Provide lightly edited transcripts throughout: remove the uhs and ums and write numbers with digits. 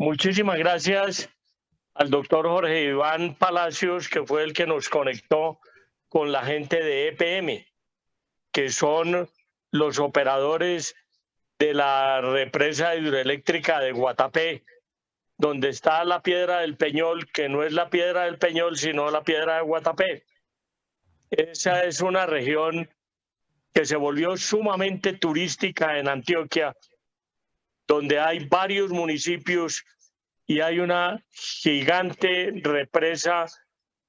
Muchísimas gracias al doctor Jorge Iván Palacios, que fue el que nos conectó con la gente de EPM, que son los operadores de la represa hidroeléctrica de Guatapé, donde está la Piedra del Peñol, que no es la Piedra del Peñol, sino la Piedra de Guatapé. Esa es una región que se volvió sumamente turística en Antioquia, donde hay varios municipios y hay una gigante represa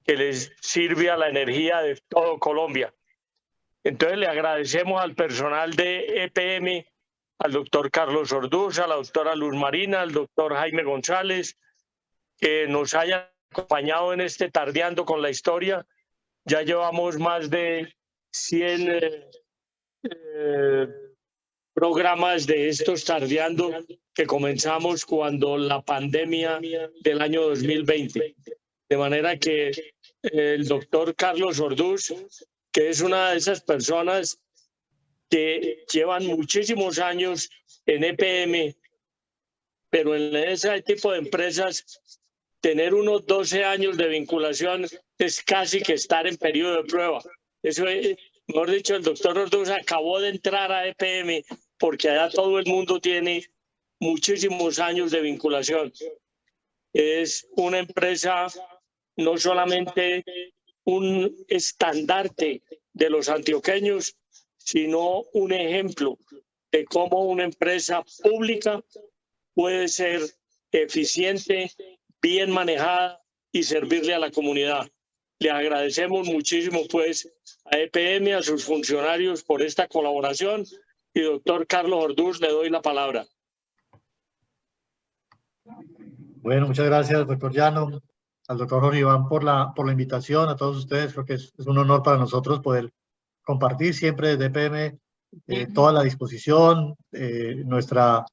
que les sirve a la energía de todo Colombia. Entonces le agradecemos al personal de EPM, al doctor Carlos Orduz, a la doctora Luz Marina, al doctor Jaime González, que nos hayan acompañado en este Tardeando con la Historia. Ya llevamos más de 100 programas de estos Tardeando que comenzamos cuando la pandemia del año 2020. De manera que el doctor Carlos Orduz, que es una de esas personas que llevan muchísimos años en EPM, pero en ese tipo de empresas, tener unos 12 años de vinculación es casi que estar en periodo de prueba. Eso es, mejor dicho, el doctor Orduz acabó de entrar a EPM porque allá todo el mundo tiene muchísimos años de vinculación. Es una empresa no solamente un estandarte de los antioqueños, sino un ejemplo de cómo una empresa pública puede ser eficiente, bien manejada y servirle a la comunidad. Le agradecemos muchísimo pues a EPM, a sus funcionarios por esta colaboración, y doctor Carlos Orduz, le doy la palabra. Bueno, muchas gracias, doctor Llano, al doctor Jorge Iván por la invitación, a todos ustedes. Creo que es un honor para nosotros poder compartir siempre desde EPM toda la disposición, nuestra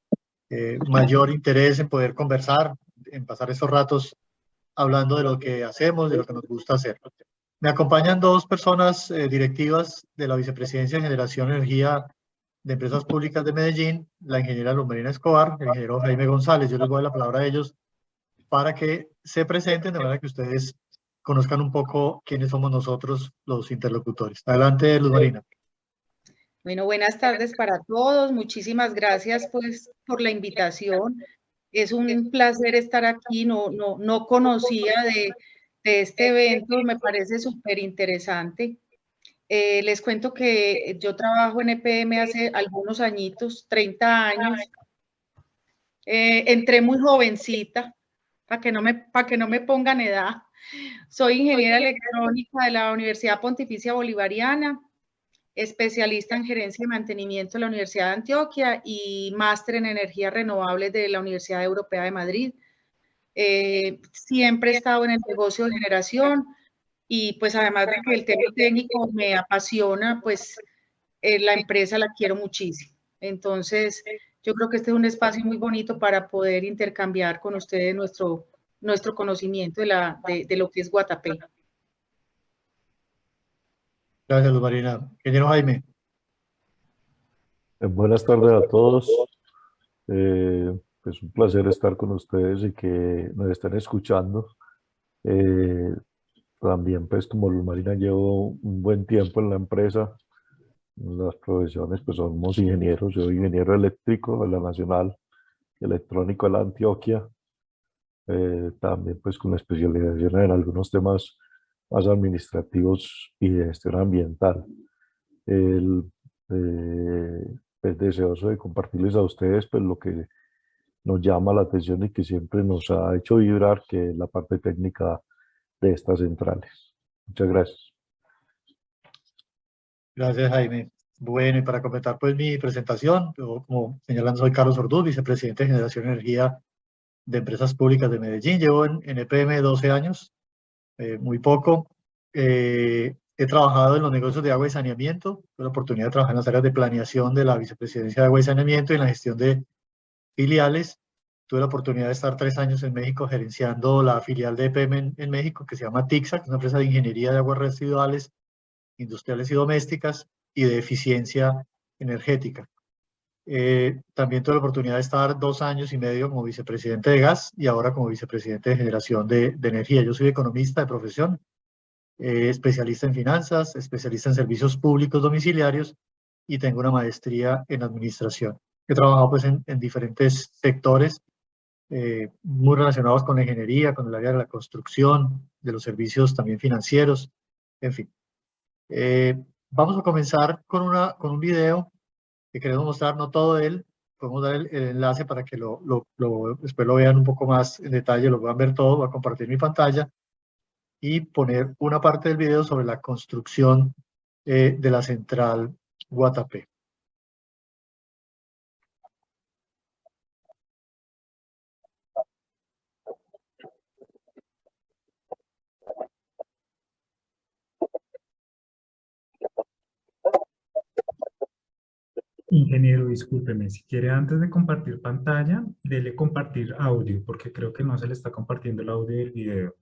mayor interés en poder conversar, en pasar estos ratos hablando de lo que hacemos, de lo que nos gusta hacer. Me acompañan dos personas directivas de la Vicepresidencia de Generación de Energía de Empresas Públicas de Medellín, la ingeniera Luz Marina Escobar, el ingeniero Jaime González. Yo les doy la palabra a ellos para que se presenten, de manera que ustedes conozcan un poco quiénes somos nosotros los interlocutores. Adelante, Luz Marina. Bueno, buenas tardes para todos. Muchísimas gracias pues por la invitación. Es un placer estar aquí. No conocía de este evento, me parece súper interesante. Les cuento que yo trabajo en EPM hace algunos añitos, 30 años. Entré muy jovencita, para que no me pongan edad. Soy ingeniera electrónica de la Universidad Pontificia Bolivariana, especialista en gerencia y mantenimiento de la Universidad de Antioquia y máster en energías renovables de la Universidad Europea de Madrid. Siempre he estado en el negocio de generación y pues además de que el tema técnico me apasiona, pues la empresa la quiero muchísimo. Entonces, yo creo que este es un espacio muy bonito para poder intercambiar con ustedes nuestro conocimiento de lo que es Guatapé. Gracias, Luz Marina. Ingeniero Jaime. Buenas tardes a todos. Es un placer estar con ustedes y que nos estén escuchando. También, pues, como Luz Marina, llevo un buen tiempo en la empresa. Las profesiones, pues, somos ingenieros. Yo soy ingeniero eléctrico de la Nacional, electrónico de la Antioquia. También, pues, con especialización en algunos temas más administrativos y de gestión ambiental. Pues, deseoso de compartirles a ustedes pues lo que nos llama la atención y que siempre nos ha hecho vibrar, que es la parte técnica de estas centrales. Muchas gracias. Gracias, Jaime. Bueno, y para completar pues mi presentación, yo, como señalan, soy Carlos Orduz, vicepresidente de Generación de Energía de Empresas Públicas de Medellín. Llevo en EPM 12 años, muy poco. He trabajado en los negocios de agua y saneamiento. Tuve la oportunidad de trabajar en las áreas de planeación de la Vicepresidencia de Agua y Saneamiento y en la gestión de filiales. Tuve la oportunidad de estar 3 años en México gerenciando la filial de EPM en México, que se llama TICSA, que es una empresa de ingeniería de aguas residuales, industriales y domésticas, y de eficiencia energética. También tuve la oportunidad de estar 2 años y medio como vicepresidente de gas y ahora como vicepresidente de generación de energía. Yo soy economista de profesión, especialista en finanzas, especialista en servicios públicos domiciliarios y tengo una maestría en administración. He trabajado pues en diferentes sectores muy relacionados con la ingeniería, con el área de la construcción, de los servicios también financieros, en fin. Vamos a comenzar con un video que queremos mostrar, no todo él, podemos dar el enlace para que después lo vean un poco más en detalle, lo puedan ver todo. Voy a compartir mi pantalla y poner una parte del video sobre la construcción de la central Guatapé. Ingeniero, discúlpeme, si quiere antes de compartir pantalla, dele compartir audio, porque creo que no se le está compartiendo el audio del video.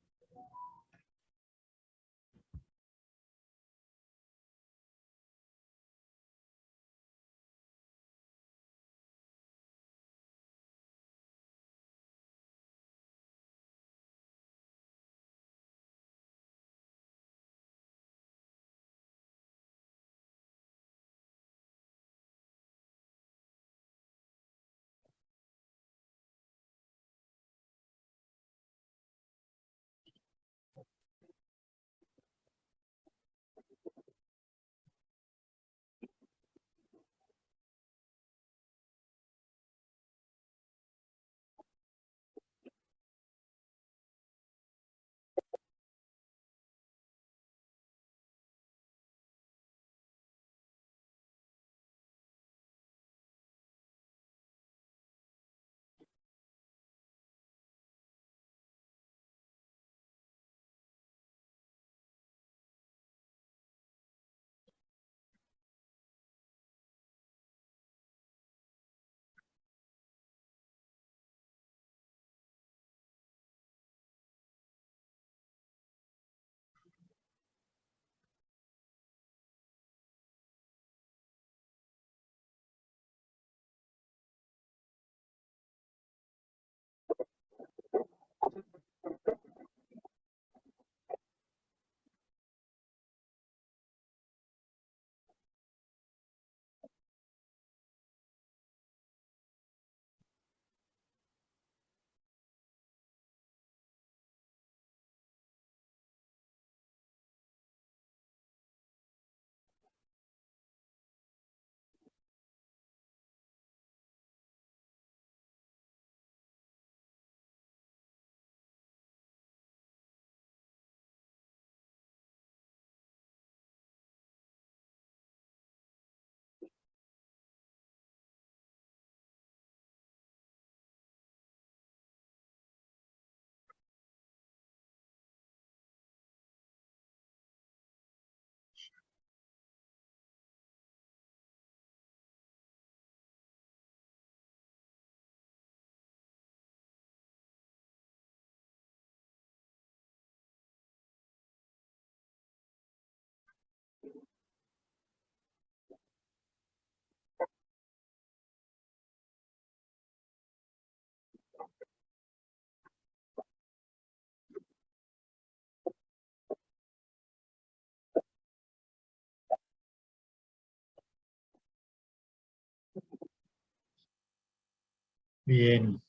Bien.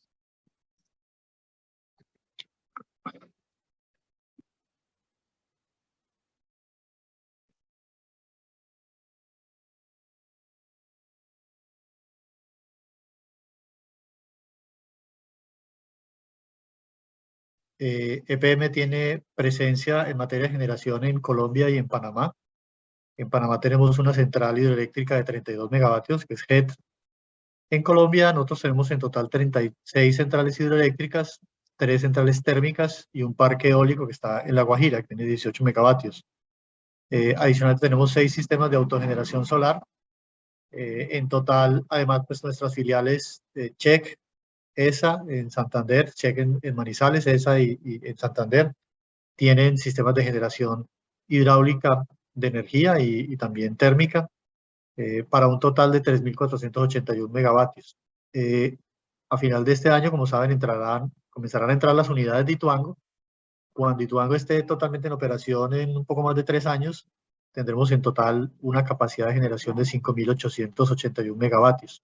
EPM tiene presencia en materia de generación en Colombia y en Panamá. En Panamá tenemos una central hidroeléctrica de 32 megavatios, que es HED. En Colombia nosotros tenemos en total 36 centrales hidroeléctricas, 3 centrales térmicas y un parque eólico que está en La Guajira, que tiene 18 megavatios. Adicionalmente tenemos 6 sistemas de autogeneración solar. En total, además, pues nuestras filiales Check, ESA en Santander, Check en Manizales, ESA y en Santander, tienen sistemas de generación hidráulica de energía y también térmica. para un total de 3.481 megavatios. A final de este año, como saben, comenzarán a entrar las unidades de Ituango. Cuando Ituango esté totalmente en operación en un poco más de 3 años, tendremos en total una capacidad de generación de 5.881 megavatios.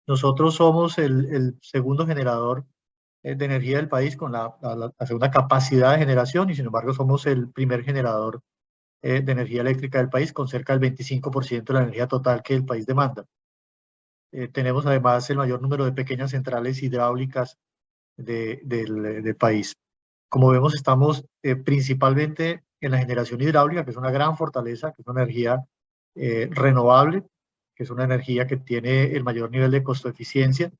Nosotros somos el segundo generador de energía del país con la segunda capacidad de generación y sin embargo somos el primer generador de energía eléctrica del país con cerca del 25% de la energía total que el país demanda. Tenemos además el mayor número de pequeñas centrales hidráulicas del país. Como vemos, estamos principalmente en la generación hidráulica, que es una gran fortaleza, que es una energía renovable, que es una energía que tiene el mayor nivel de costo-eficiencia,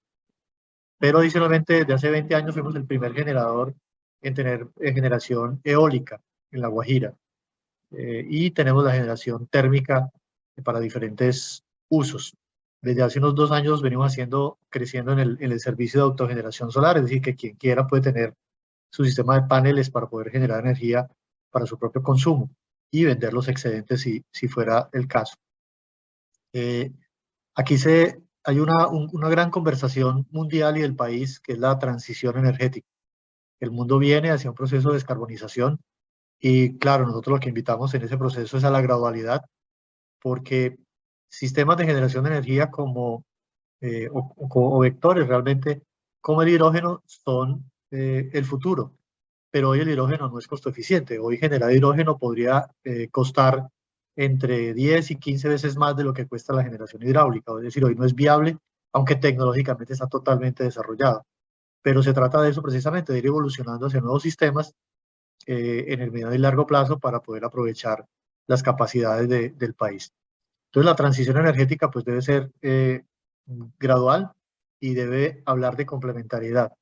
pero adicionalmente desde hace 20 años fuimos el primer generador en tener generación eólica en La Guajira, y tenemos la generación térmica para diferentes usos. Desde hace unos 2 años venimos creciendo en el servicio de autogeneración solar, es decir, que quien quiera puede tener su sistema de paneles para poder generar energía para su propio consumo y vender los excedentes si fuera el caso. Aquí hay una gran conversación mundial y del país, que es la transición energética. El mundo viene hacia un proceso de descarbonización y claro, nosotros lo que invitamos en ese proceso es a la gradualidad, porque sistemas de generación de energía o vectores realmente como el hidrógeno son el futuro, pero hoy el hidrógeno no es costo eficiente. Hoy generar hidrógeno podría costar entre 10 y 15 veces más de lo que cuesta la generación hidráulica, es decir, hoy no es viable, aunque tecnológicamente está totalmente desarrollado. Pero se trata de eso precisamente, de ir evolucionando hacia nuevos sistemas en el mediano y largo plazo para poder aprovechar las capacidades del país. Entonces la transición energética pues debe ser gradual y debe hablar de complementariedad.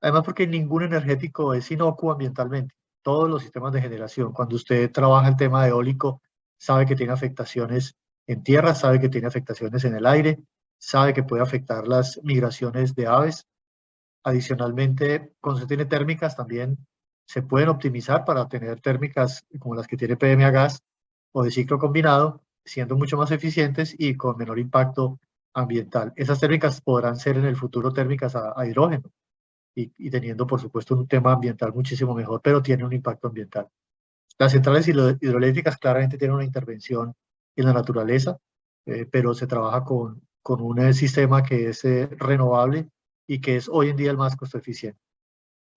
Además porque ningún energético es inocuo ambientalmente. Todos los sistemas de generación, cuando usted trabaja el tema eólico, sabe que tiene afectaciones en tierra, sabe que tiene afectaciones en el aire, sabe que puede afectar las migraciones de aves. Adicionalmente, cuando se tiene térmicas también se pueden optimizar para tener térmicas como las que tiene PMA Gas o de ciclo combinado, siendo mucho más eficientes y con menor impacto ambiental. Esas térmicas podrán ser en el futuro térmicas a hidrógeno y teniendo, por supuesto, un tema ambiental muchísimo mejor, pero tiene un impacto ambiental. Las centrales hidroeléctricas claramente tienen una intervención en la naturaleza, pero se trabaja con un sistema que es renovable y que es hoy en día el más costo eficiente.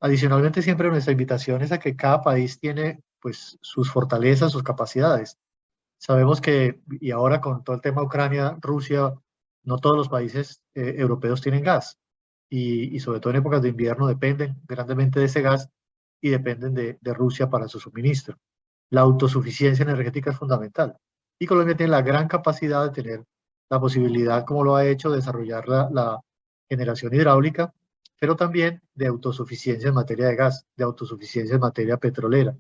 Adicionalmente, siempre nuestra invitación es a que cada país tiene pues sus fortalezas, sus capacidades. Sabemos que, y ahora con todo el tema Ucrania, Rusia, no todos los países europeos tienen gas y sobre todo en épocas de invierno dependen grandemente de ese gas y dependen de Rusia para su suministro. La autosuficiencia energética es fundamental y Colombia tiene la gran capacidad de tener la posibilidad, como lo ha hecho, de desarrollar la generación hidráulica, pero también de autosuficiencia en materia de gas, de autosuficiencia en materia petrolera.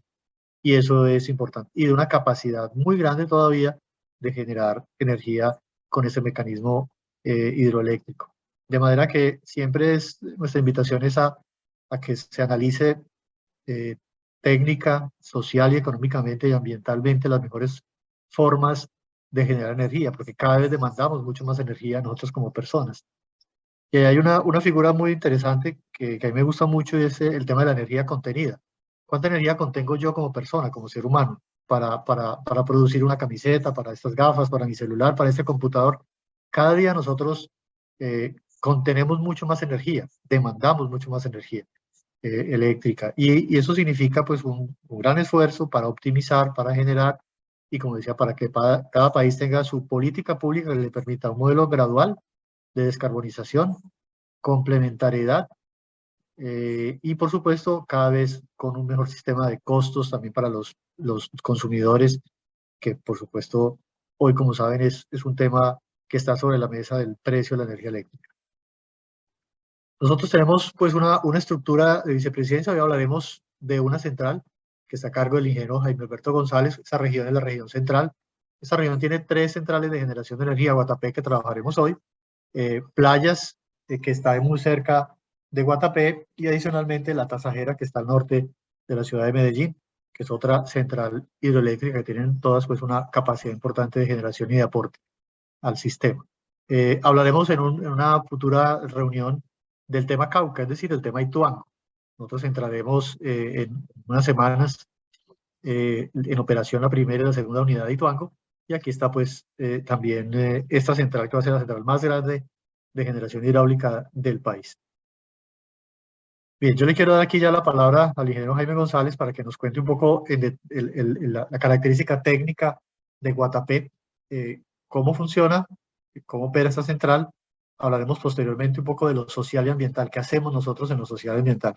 Y eso es importante. Y de una capacidad muy grande todavía de generar energía con ese mecanismo hidroeléctrico. De manera que siempre nuestra invitación es a que se analice técnica, social y económicamente y ambientalmente las mejores formas de generar energía, porque cada vez demandamos mucho más energía nosotros como personas. Y hay una figura muy interesante que a mí me gusta mucho y es el tema de la energía contenida. ¿Cuánta energía contengo yo como persona, como ser humano, para producir una camiseta, para estas gafas, para mi celular, para este computador? Cada día nosotros contenemos mucho más energía, demandamos mucho más energía eléctrica. Y eso significa pues un gran esfuerzo para optimizar, para generar, y como decía, para que cada país tenga su política pública que le permita un modelo gradual de descarbonización, complementariedad y por supuesto cada vez con un mejor sistema de costos también para los consumidores, que por supuesto hoy, como saben, es un tema que está sobre la mesa del precio de la energía eléctrica. Nosotros tenemos pues una estructura de vicepresidencia. Hoy hablaremos de una central que está a cargo del ingeniero Jaime Alberto González. Esa región es la región central. Esta región tiene 3 centrales de generación de energía, Guatapé, que trabajaremos hoy, Playas, que está muy cerca de Guatapé, y adicionalmente La Tasajera, que está al norte de la ciudad de Medellín, que es otra central hidroeléctrica que tienen todas pues una capacidad importante de generación y de aporte. al sistema. Hablaremos en una futura reunión del tema Cauca, es decir, el tema Ituango. Nosotros entraremos en unas semanas en operación la primera y la segunda unidad de Ituango, y aquí está pues también esta central que va a ser la central más grande de generación hidráulica del país. Bien, yo le quiero dar aquí ya la palabra al ingeniero Jaime González para que nos cuente un poco la característica técnica de Guatapé, cómo funciona, cómo opera esta central. Hablaremos posteriormente un poco de lo social y ambiental, qué hacemos nosotros en lo social y ambiental.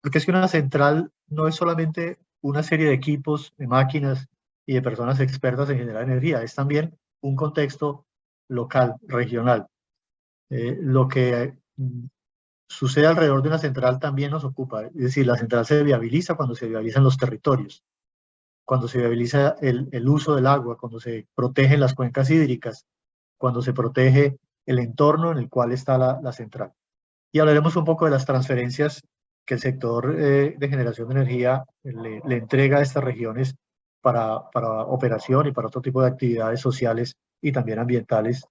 Porque es que una central no es solamente una serie de equipos, de máquinas y de personas expertas en generar energía, es también un contexto local, regional. Lo que sucede alrededor de una central también nos ocupa, es decir, la central se viabiliza cuando se viabilizan los territorios, cuando se viabiliza el uso del agua, cuando se protegen las cuencas hídricas, cuando se protege el entorno en el cual está la central. Y hablaremos un poco de las transferencias que el sector de generación de energía le entrega a estas regiones para operación y para otro tipo de actividades sociales y también ambientales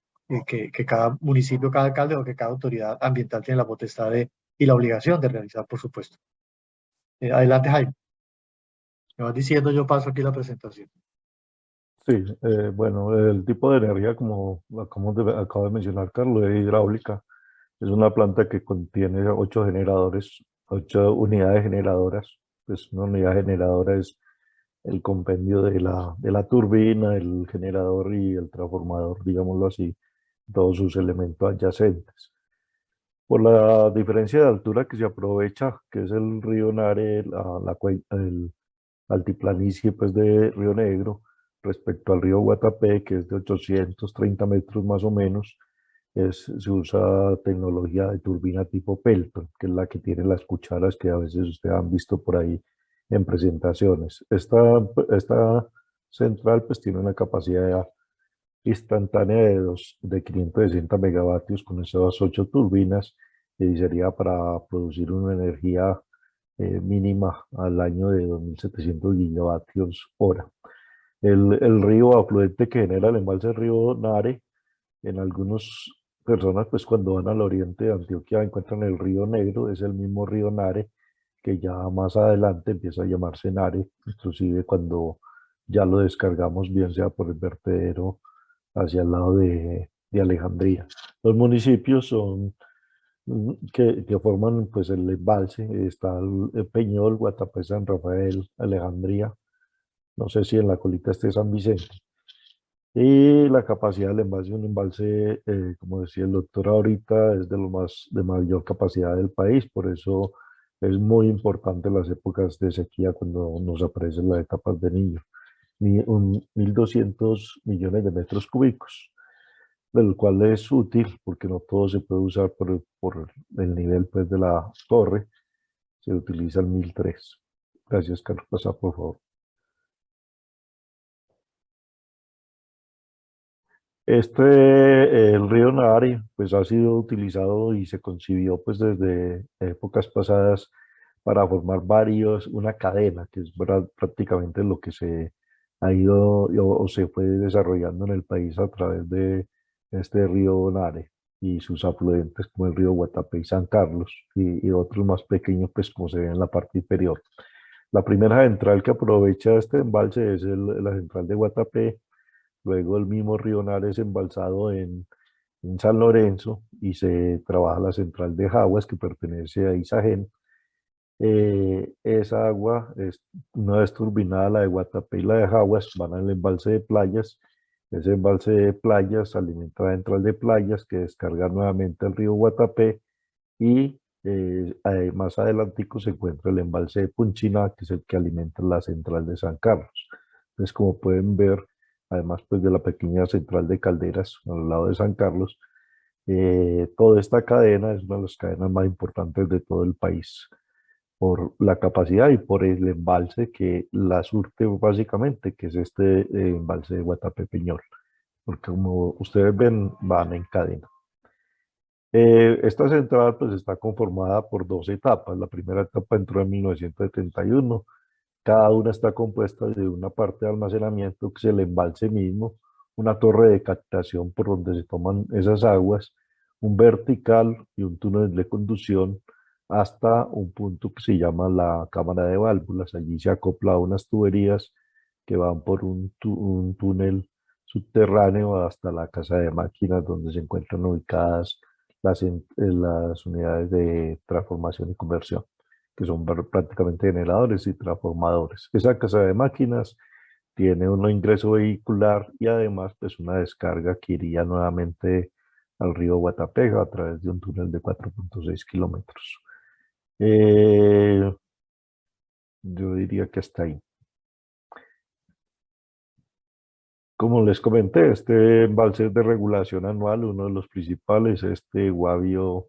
que cada municipio, cada alcalde o que cada autoridad ambiental tiene la potestad y la obligación de realizar, por supuesto. Adelante, Jaime. Me vas diciendo, yo paso aquí la presentación. Sí, bueno, el tipo de energía, como acabo de mencionar, Carlos, es hidráulica. Es una planta que contiene 8 generadores, 8 unidades generadoras. Pues una unidad generadora es el compendio de la turbina, el generador y el transformador, digámoslo así, todos sus elementos adyacentes. Por la diferencia de altura que se aprovecha, que es el río Nare, el altiplanicie pues, de Río Negro, respecto al río Guatapé, que es de 830 metros más o menos, se usa tecnología de turbina tipo Pelton, que es la que tiene las cucharas que a veces ustedes han visto por ahí en presentaciones. Esta central pues tiene una capacidad instantánea de 560 megavatios con esas 8 turbinas y sería para producir una energía mínima al año de 2.700 gigavatios hora. El río afluente que genera el embalse del río Nare, en algunas personas pues cuando van al oriente de Antioquia encuentran el río Negro, es el mismo río Nare que ya más adelante empieza a llamarse Nare, inclusive cuando ya lo descargamos bien sea por el vertedero hacia el lado de Alejandría. Los municipios son que forman pues el embalse, está el Peñol, Guatapé, San Rafael, Alejandría, no sé si en la colita esté San Vicente. Y la capacidad del embalse, un embalse, como decía el doctor ahorita, es de mayor capacidad del país, por eso es muy importante las épocas de sequía cuando nos aparecen las etapas de niño. 1.200 millones de metros cúbicos, del cual es útil porque no todo se puede usar por el nivel pues, de la torre, se utiliza el 1.003. Gracias, Carlos. Pasa, por favor. El río Nari, pues ha sido utilizado y se concibió pues desde épocas pasadas para formar una cadena, que es prácticamente lo que se ha ido o se fue desarrollando en el país a través de este río Nare y sus afluentes como el río Guatapé y San Carlos y otros más pequeños pues como se ve en la parte inferior. La primera central que aprovecha este embalse es la central de Guatapé. Luego el mismo río Nare es embalsado en San Lorenzo y se trabaja la central de Jaguas que pertenece a Isagen. Esa agua, una vez turbinada la de Guatapé y la de Jaguas, van al embalse de Playas. Ese embalse de Playas alimenta la central de Playas que descarga nuevamente el río Guatapé y más adelantico se encuentra el embalse de Punchiná, que es el que alimenta la central de San Carlos. Entonces, como pueden ver, además pues, de la pequeña central de Calderas al lado de San Carlos, toda esta cadena es una de las cadenas más importantes de todo el país por la capacidad y por el embalse que la surte básicamente, que es este embalse de Guatapé Peñol, porque como ustedes ven, van en cadena. Esta central pues está conformada por 2 etapas. La primera etapa entró en 1971. Cada una está compuesta de una parte de almacenamiento que es el embalse mismo, una torre de captación por donde se toman esas aguas, un vertical y un túnel de conducción hasta un punto que se llama la cámara de válvulas. Allí se acopla unas tuberías que van por un túnel subterráneo hasta la casa de máquinas donde se encuentran ubicadas las unidades de transformación y conversión, que son prácticamente generadores y transformadores. Esa casa de máquinas tiene un ingreso vehicular y además pues una descarga que iría nuevamente al río Guatapega a través de un túnel de 4.6 kilómetros. Yo diría que hasta ahí. Como les comenté, este embalse de regulación anual, uno de los principales, Guavio,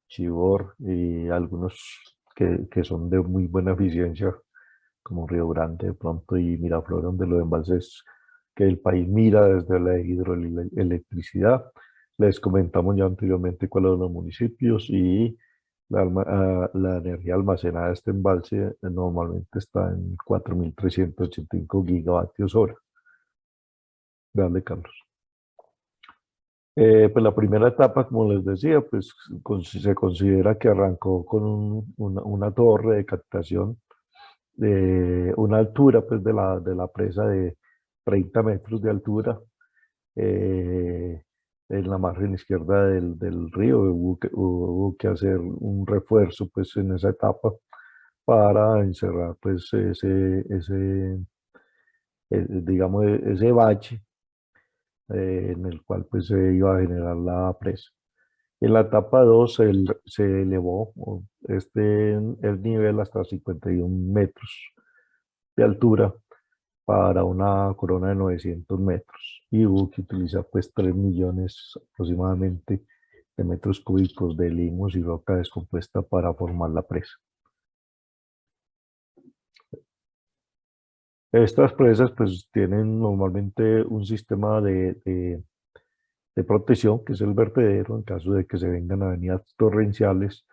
Chivor y algunos que son de muy buena eficiencia, como Río Grande de pronto y Miraflores, donde los embalses que el país mira desde la hidroelectricidad. Les comentamos ya anteriormente cuáles son los municipios y la energía almacenada de este embalse normalmente está en 4.385 gigavatios hora. Dale, Carlos. Pues la primera etapa, como les decía, pues se considera que arrancó con una torre de captación de una altura pues, de la presa de 30 metros de altura. En la margen izquierda del río hubo que hacer un refuerzo pues, en esa etapa para encerrar pues, digamos, ese bache en el cual pues, se iba a generar la presa. En la etapa 2 se elevó el nivel hasta 51 metros de altura para una corona de 900 metros y hubo que utilizar pues 3 millones aproximadamente de metros cúbicos de limos y roca descompuesta para formar la presa. Estas presas pues tienen normalmente un sistema de protección, que es el vertedero, en caso de que se vengan avenidas torrenciales.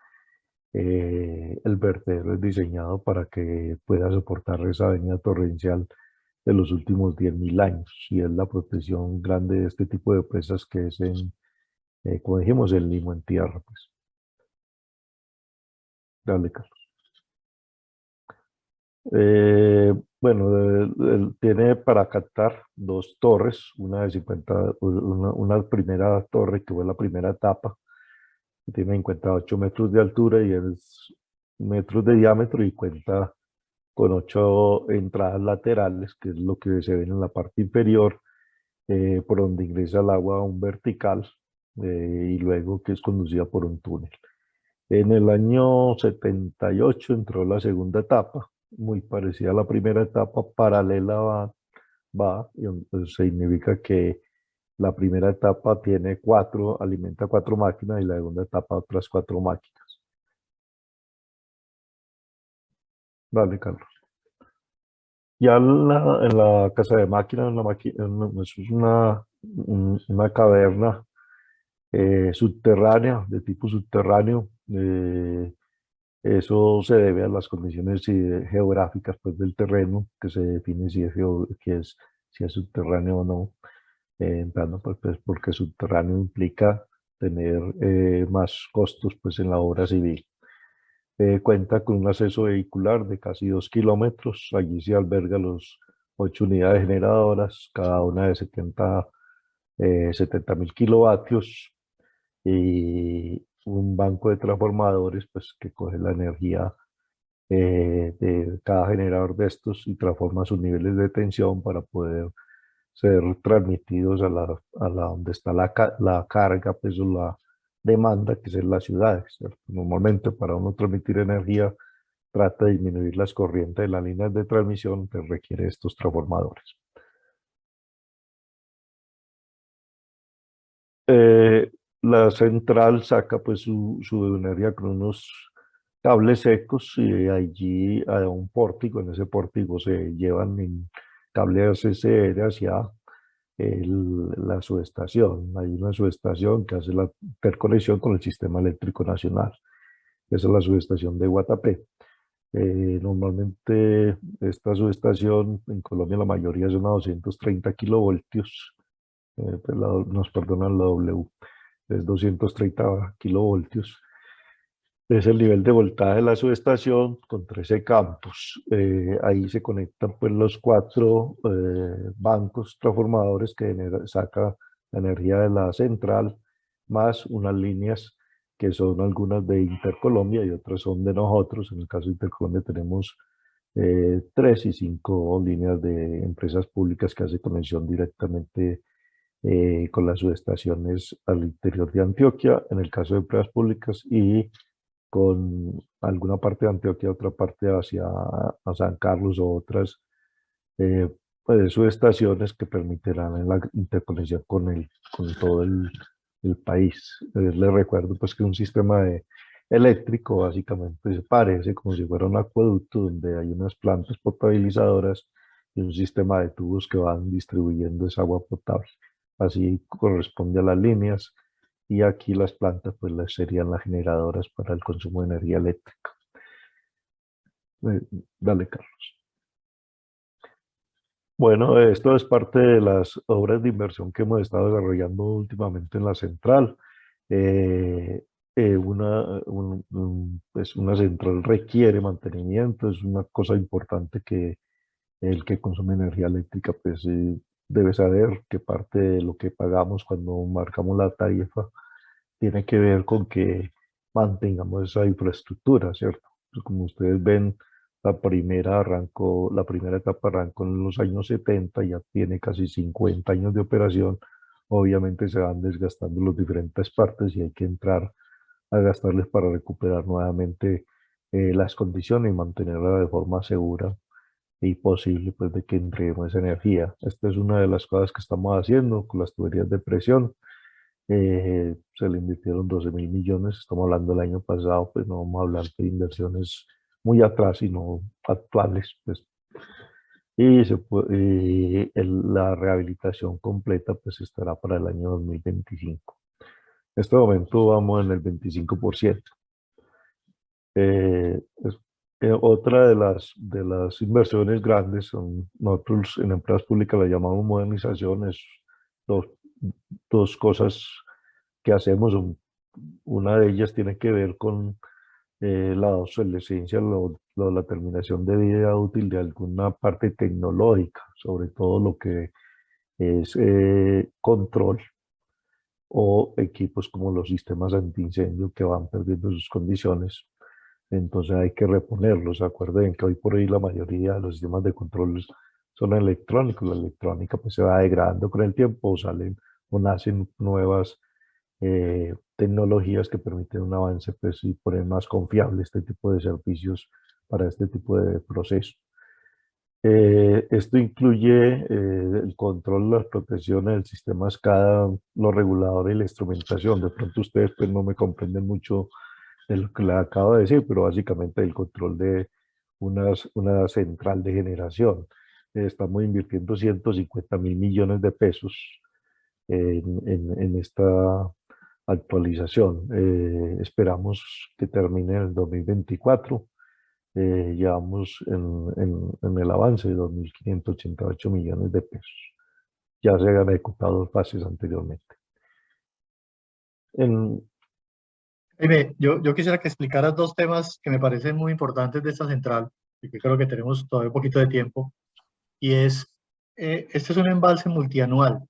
El vertedero es diseñado para que pueda soportar esa avenida torrencial de los últimos 10.000 años, y es la protección grande de este tipo de presas que es como dijimos, el limo en tierra. Pues. Dale, Carlos. Bueno, tiene para captar dos torres, una de 50, una primera torre que fue la primera etapa, que tiene 58 metros de altura y es metros de diámetro y cuenta con 8 entradas laterales, que es lo que se ve en la parte inferior, por donde ingresa el agua a un vertical y luego que es conducida por un túnel. En el año 78 entró la segunda etapa, muy parecida a la primera etapa, paralela y significa que la primera etapa tiene alimenta 4 máquinas y la segunda etapa otras 4 máquinas. Dale, Carlos. Ya en la casa de máquinas, es una caverna subterránea, de tipo subterráneo. Eso se debe a las condiciones geográficas pues, del terreno, que se define si es subterráneo o no. En plano, pues, porque subterráneo implica tener más costos pues, en la obra civil. Cuenta con un acceso vehicular de casi 2 kilómetros. Allí se albergan los 8 unidades generadoras, cada una de 70.000 kilovatios, y un banco de transformadores pues, que coge la energía de cada generador de estos y transforma sus niveles de tensión para poder ser transmitidos a donde está la carga, pues, o la demanda, que es en las ciudades, ¿cierto? Normalmente para uno transmitir energía trata de disminuir las corrientes de las líneas de transmisión, que requiere estos transformadores. La central saca pues su energía con unos cables secos y allí a un pórtico, en ese pórtico se llevan en cables ACCR hacia la subestación. Hay una subestación que hace la interconexión con el sistema eléctrico nacional. Esa es la subestación de Guatapé. Normalmente esta subestación en Colombia la mayoría son a 230 kilovoltios nos perdonan la W, es 230 kilovoltios. Es el nivel de voltaje de la subestación con 13 campos. Ahí se conectan pues los 4 bancos transformadores que saca la energía de la central, más unas líneas que son algunas de Intercolombia y otras son de nosotros. En el caso de Intercolombia tenemos 3 y 5 líneas de empresas públicas que hacen conexión directamente con las subestaciones al interior de Antioquia, en el caso de empresas públicas, y con alguna parte de Antioquia, otra parte hacia a San Carlos o otras pues, subestaciones que permitirán la interconexión con todo el país. Les recuerdo pues que un sistema eléctrico básicamente se parece como si fuera un acueducto donde hay unas plantas potabilizadoras y un sistema de tubos que van distribuyendo esa agua potable. Así corresponde a las líneas. Y aquí las plantas pues serían las generadoras para el consumo de energía eléctrica. Dale, Carlos. Bueno, esto es parte de las obras de inversión que hemos estado desarrollando últimamente en la central. Pues una central requiere mantenimiento, es una cosa importante que el que consume energía eléctrica pues debe saber que parte de lo que pagamos cuando marcamos la tarifa tiene que ver con que mantengamos esa infraestructura, ¿cierto? Pues como ustedes ven, la primera etapa arrancó en los años 70, ya tiene casi 50 años de operación. Obviamente se van desgastando las diferentes partes y hay que entrar a gastarles para recuperar nuevamente las condiciones y mantenerla de forma segura y posible pues de que entreguemos esa energía. Esta es una de las cosas que estamos haciendo con las tuberías de presión. Se le invirtieron 12.000 millones, estamos hablando del año pasado, pues no vamos a hablar de inversiones muy atrás, sino actuales, pues. Y la rehabilitación completa pues estará para el año 2025. En este momento vamos en el 25%. Otra de las inversiones grandes, nosotros en empresas públicas la llamamos modernización, es dos cosas que hacemos. Una de ellas tiene que ver con la obsolescencia, la terminación de vida útil de alguna parte tecnológica, sobre todo lo que es control o equipos como los sistemas antiincendio que van perdiendo sus condiciones. Entonces hay que reponerlos. Acuerden que hoy por hoy la mayoría de los sistemas de control son electrónicos. La electrónica pues se va degradando con el tiempo, o nacen nuevas tecnologías que permiten un avance pues, y ponen más confiable este tipo de servicios para este tipo de procesos. Esto incluye el control, las protecciones del sistema SCADA, los reguladores y la instrumentación. De pronto ustedes pues, no me comprenden mucho de lo que les acabo de decir, pero básicamente el control de una central de generación. Estamos invirtiendo 150.000 millones de pesos en esta actualización. Esperamos que termine en el 2024. Llevamos en el avance de 2.588 millones de pesos. Ya se han ejecutado fases anteriormente. Jaime, yo quisiera que explicaras 2 temas que me parecen muy importantes de esta central, y que creo que tenemos todavía un poquito de tiempo, y es, este es un embalse multianual,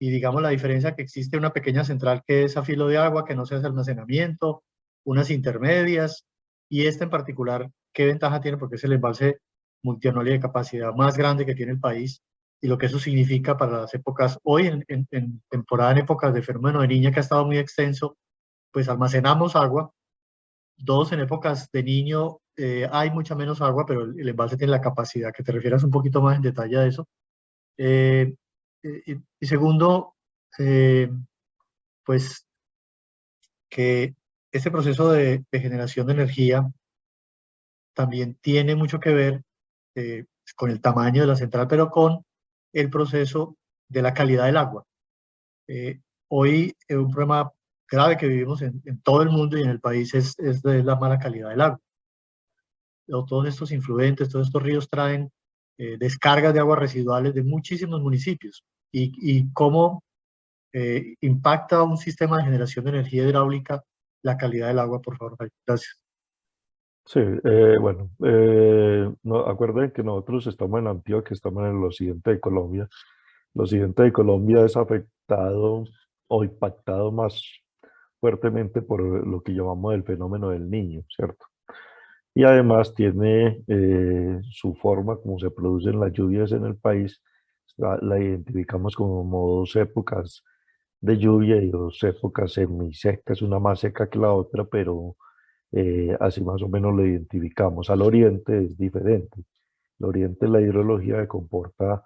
y digamos la diferencia que existe una pequeña central que es a filo de agua, que no se hace almacenamiento, unas intermedias, y este en particular, ¿qué ventaja tiene? Porque es el embalse multianual y de capacidad más grande que tiene el país, y lo que eso significa para las épocas, hoy en temporada, en épocas de fenómeno de Niña que ha estado muy extenso, pues almacenamos agua. 2, en épocas de Niño hay mucha menos agua, pero el embalse tiene la capacidad, que te refieras un poquito más en detalle a eso. Y segundo, pues que este proceso de generación de energía también tiene mucho que ver con el tamaño de la central, pero con el proceso de la calidad del agua. Hoy un problema grave que vivimos en todo el mundo y en el país es de la mala calidad del agua. Todos estos influentes, todos estos ríos traen descargas de aguas residuales de muchísimos municipios. y cómo impacta un sistema de generación de energía hidráulica la calidad del agua, por favor, Jaime. Gracias. Sí, bueno, no, acuerden que nosotros estamos en Antioquia, estamos en el occidente de Colombia. El occidente de Colombia es afectado o impactado más fuertemente por lo que llamamos el fenómeno del Niño, ¿cierto? Y además tiene su forma como se producen las lluvias en el país, la identificamos como dos épocas de lluvia y dos épocas semisecas, una más seca que la otra, pero así más o menos lo identificamos. Al oriente es diferente. Al oriente la hidrología se comporta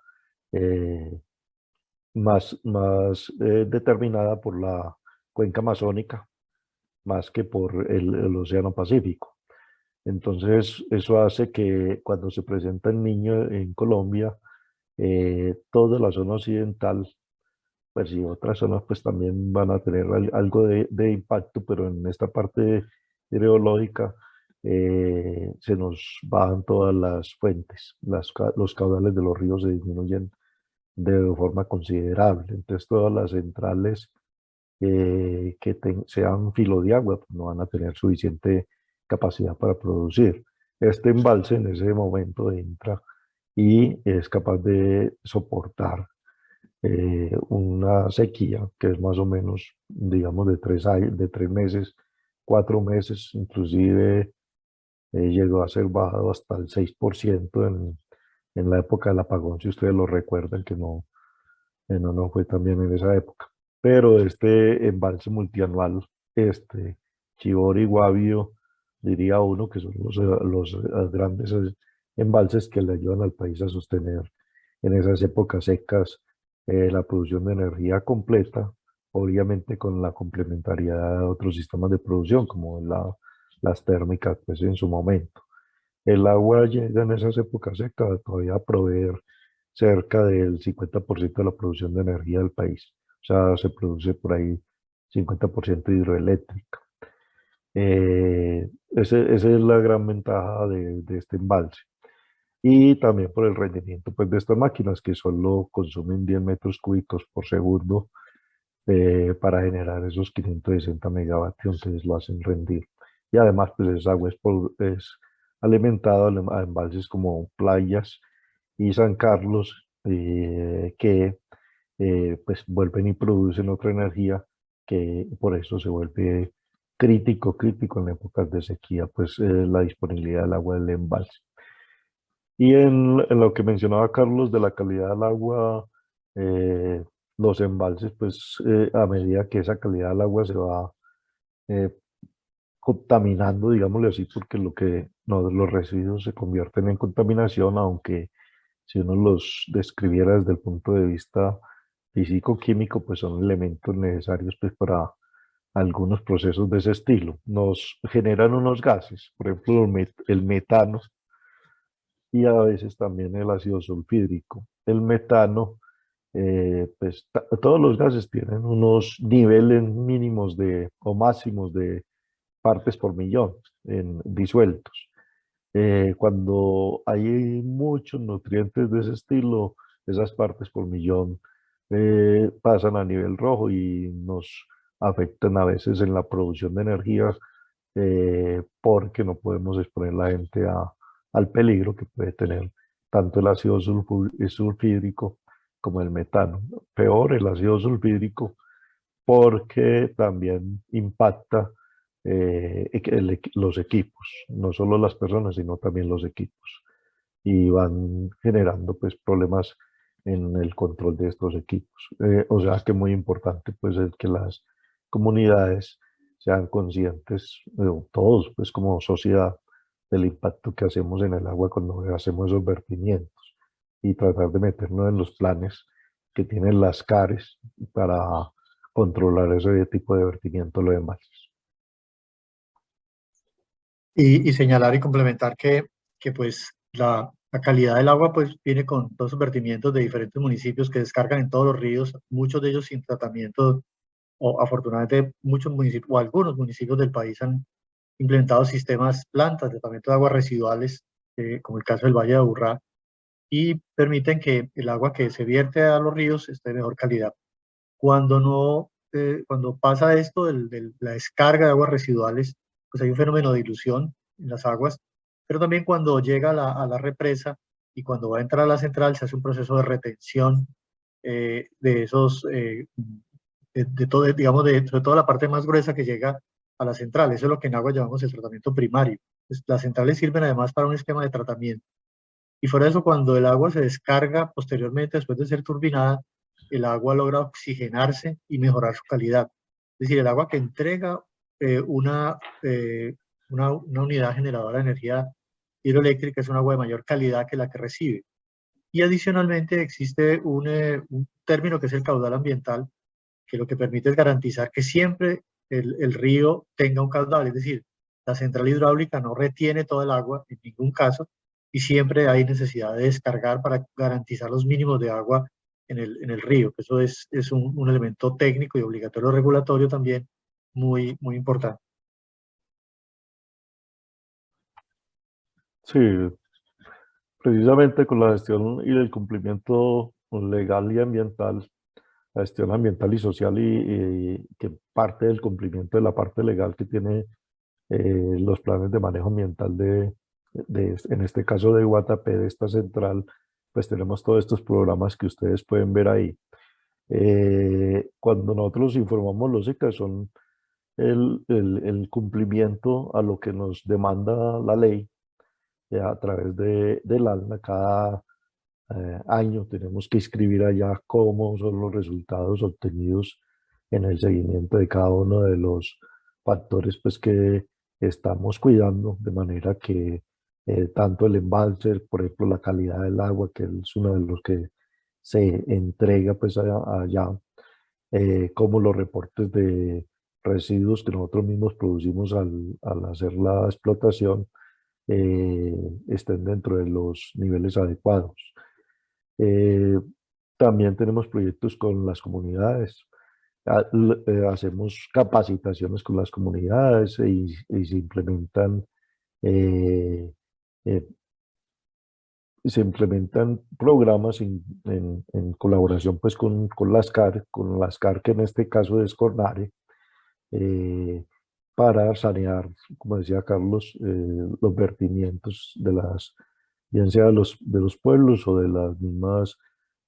más determinada por la cuenca amazónica, más que por el Océano Pacífico. Entonces, eso hace que cuando se presenta el Niño en Colombia, toda la zona occidental, pues y otras zonas pues también van a tener algo de impacto, pero en esta parte hidrológica se nos bajan todas las fuentes, los caudales de los ríos se disminuyen de forma considerable. Entonces todas las centrales que sean filo de agua pues no van a tener suficiente capacidad para producir. Este embalse en ese momento entra y es capaz de soportar una sequía que es más o menos, digamos, de 3 meses, 4 meses, inclusive llegó a ser bajado hasta el 6% en la época del apagón, si ustedes lo recuerdan, que no fue también en esa época. Pero este embalse multianual, Chivor y Guavio, diría uno que son los grandes embalses que le ayudan al país a sostener en esas épocas secas la producción de energía completa, obviamente con la complementariedad de otros sistemas de producción, como las térmicas, pues en su momento. El agua llega en esas épocas secas todavía a proveer cerca del 50% de la producción de energía del país. O sea, se produce por ahí 50% hidroeléctrica. Esa es la gran ventaja de este embalse. Y también por el rendimiento pues, de estas máquinas que solo consumen 10 metros cúbicos por segundo para generar esos 560 megavatios, entonces lo hacen rendir. Y además pues esa agua es alimentada a embalses como Playas y San Carlos que pues vuelven y producen otra energía que por eso se vuelve crítico en épocas de sequía, pues la disponibilidad del agua del embalse. Y en lo que mencionaba Carlos de la calidad del agua, los embalses, pues a medida que esa calidad del agua se va eh, contaminando, digámosle así, porque los residuos se convierten en contaminación, aunque si uno los describiera desde el punto de vista físico-químico, pues son elementos necesarios pues, para algunos procesos de ese estilo. Nos generan unos gases, por ejemplo, el metano y a veces también el ácido sulfídrico. El metano, pues todos los gases tienen unos niveles mínimos o máximos de partes por millón disueltos. Cuando hay muchos nutrientes de ese estilo, esas partes por millón pasan a nivel rojo y nos afectan a veces en la producción de energía porque no podemos exponer la gente al peligro que puede tener tanto el ácido sulfídrico como el metano. Peor el ácido sulfídrico porque también impacta los equipos, no solo las personas, sino también los equipos. Y van generando pues problemas en el control de estos equipos. O sea que muy importante pues es que las comunidades sean conscientes, todos pues como sociedad, del impacto que hacemos en el agua cuando hacemos esos vertimientos y tratar de meternos en los planes que tienen las CARES para controlar ese tipo de vertimiento de los embalses. Y señalar y complementar que pues la calidad del agua pues viene con todos esos vertimientos de diferentes municipios que descargan en todos los ríos, muchos de ellos sin tratamiento, o afortunadamente muchos municipios o algunos municipios del país han implementado sistemas, plantas de tratamiento de aguas residuales, como el caso del Valle de Aburrá, y permiten que el agua que se vierte a los ríos esté de mejor calidad. Cuando no, cuando pasa esto de la descarga de aguas residuales, pues hay un fenómeno de dilución en las aguas, pero también cuando llega a la represa y cuando va a entrar a la central se hace un proceso de retención de esos, de todo, digamos, sobre todo la parte más gruesa que llega a la central. Eso es lo que en agua llamamos el tratamiento primario. Pues, las centrales sirven además para un esquema de tratamiento. Y fuera de eso, cuando el agua se descarga posteriormente, después de ser turbinada, el agua logra oxigenarse y mejorar su calidad. Es decir, el agua que entrega una unidad generadora de energía hidroeléctrica es un agua de mayor calidad que la que recibe. Y adicionalmente existe un término que es el caudal ambiental, que lo que permite es garantizar que siempre el río tenga un caudal, es decir, la central hidráulica no retiene todo el agua en ningún caso y siempre hay necesidad de descargar para garantizar los mínimos de agua en el río. Eso es un elemento técnico y obligatorio regulatorio también muy importante. Sí, precisamente con la gestión y el cumplimiento legal y ambiental, la gestión ambiental y social y que parte del cumplimiento de la parte legal que tiene los planes de manejo ambiental en este caso de Guatapé, de esta central, pues tenemos todos estos programas que ustedes pueden ver ahí. Cuando nosotros informamos los ICA son el cumplimiento a lo que nos demanda la ley a través del ALNA. Cada año tenemos que inscribir allá cómo son los resultados obtenidos en el seguimiento de cada uno de los factores pues, que estamos cuidando, de manera que tanto el embalse, por ejemplo, la calidad del agua, que es uno de los que se entrega pues, allá, como los reportes de residuos que nosotros mismos producimos al hacer la explotación, estén dentro de los niveles adecuados. Eh, También tenemos proyectos con las comunidades. Hacemos capacitaciones con las comunidades y eh, eh, se implementan programas en colaboración pues, con las CAR, que en este caso es CORNARE, para sanear, como decía Carlos, los vertimientos bien sea de los pueblos o de las mismas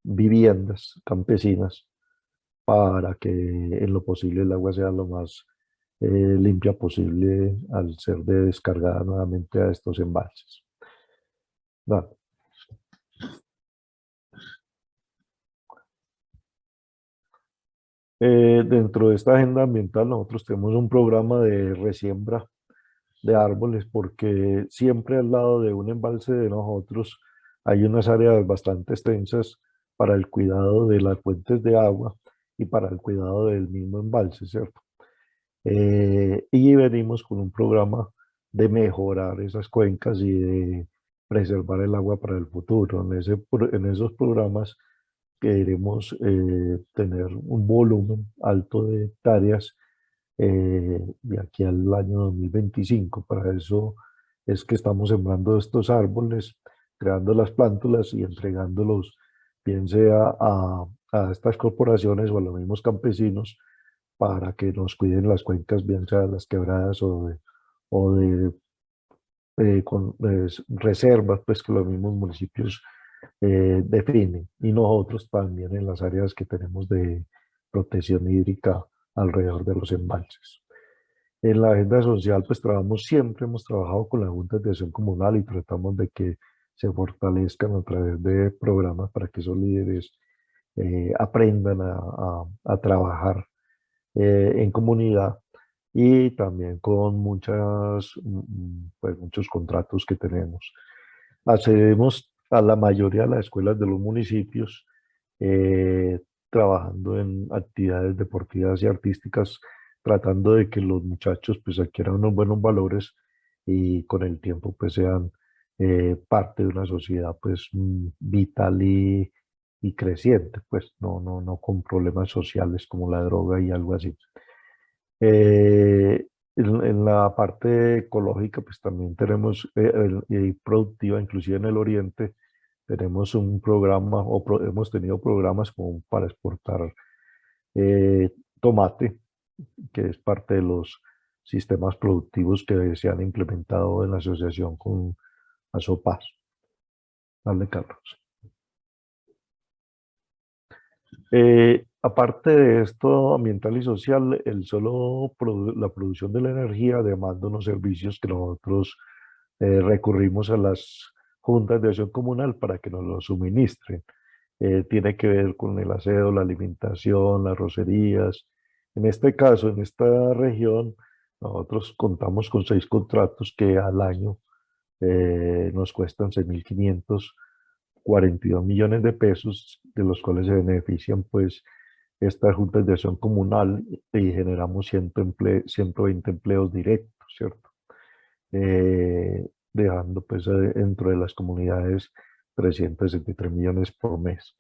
viviendas campesinas, para que en lo posible el agua sea lo más limpia posible al ser descargada nuevamente a estos embalses. Nada. Dentro de esta agenda ambiental nosotros tenemos un programa de resiembra de árboles, porque siempre al lado de un embalse de nosotros hay unas áreas bastante extensas para el cuidado de las fuentes de agua y para el cuidado del mismo embalse, ¿cierto? Y venimos con un programa de mejorar esas cuencas y de preservar el agua para el futuro. En esos programas queremos tener un volumen alto de hectáreas de aquí al año 2025. Para eso es que estamos sembrando estos árboles, creando las plántulas y entregándolos, bien sea a estas corporaciones o a los mismos campesinos, para que nos cuiden las cuencas, bien sea las quebradas o de reservas, pues que los mismos municipios definen, y nosotros también en las áreas que tenemos de protección hídrica alrededor de los embalses. En la agenda social, pues siempre hemos trabajado con la Junta de Acción Comunal y tratamos de que se fortalezcan a través de programas para que esos líderes aprendan a trabajar en comunidad, y también con pues, muchos contratos que tenemos. Accedemos a la mayoría de las escuelas de los municipios, trabajando en actividades deportivas y artísticas, tratando de que los muchachos pues adquieran unos buenos valores y con el tiempo pues sean parte de una sociedad pues vital y creciente, pues no con problemas sociales como la droga y algo así. En la parte ecológica, pues también tenemos productiva, inclusive en el oriente, tenemos un programa, hemos tenido programas como para exportar tomate, que es parte de los sistemas productivos que se han implementado en la asociación con Asopaz. Dale, Carlos. Aparte de esto ambiental y social, la producción de la energía demanda unos servicios que nosotros recurrimos a las juntas de acción comunal para que nos lo suministren. Tiene que ver con el aseo, la alimentación, las rocerías. En este caso, en esta región, nosotros contamos con 6 contratos que al año nos cuestan 6.542 millones de pesos, de los cuales se benefician pues estas juntas de acción comunal y generamos 120 empleos directos, ¿cierto? Dejando pues dentro de las comunidades 363 millones por mes.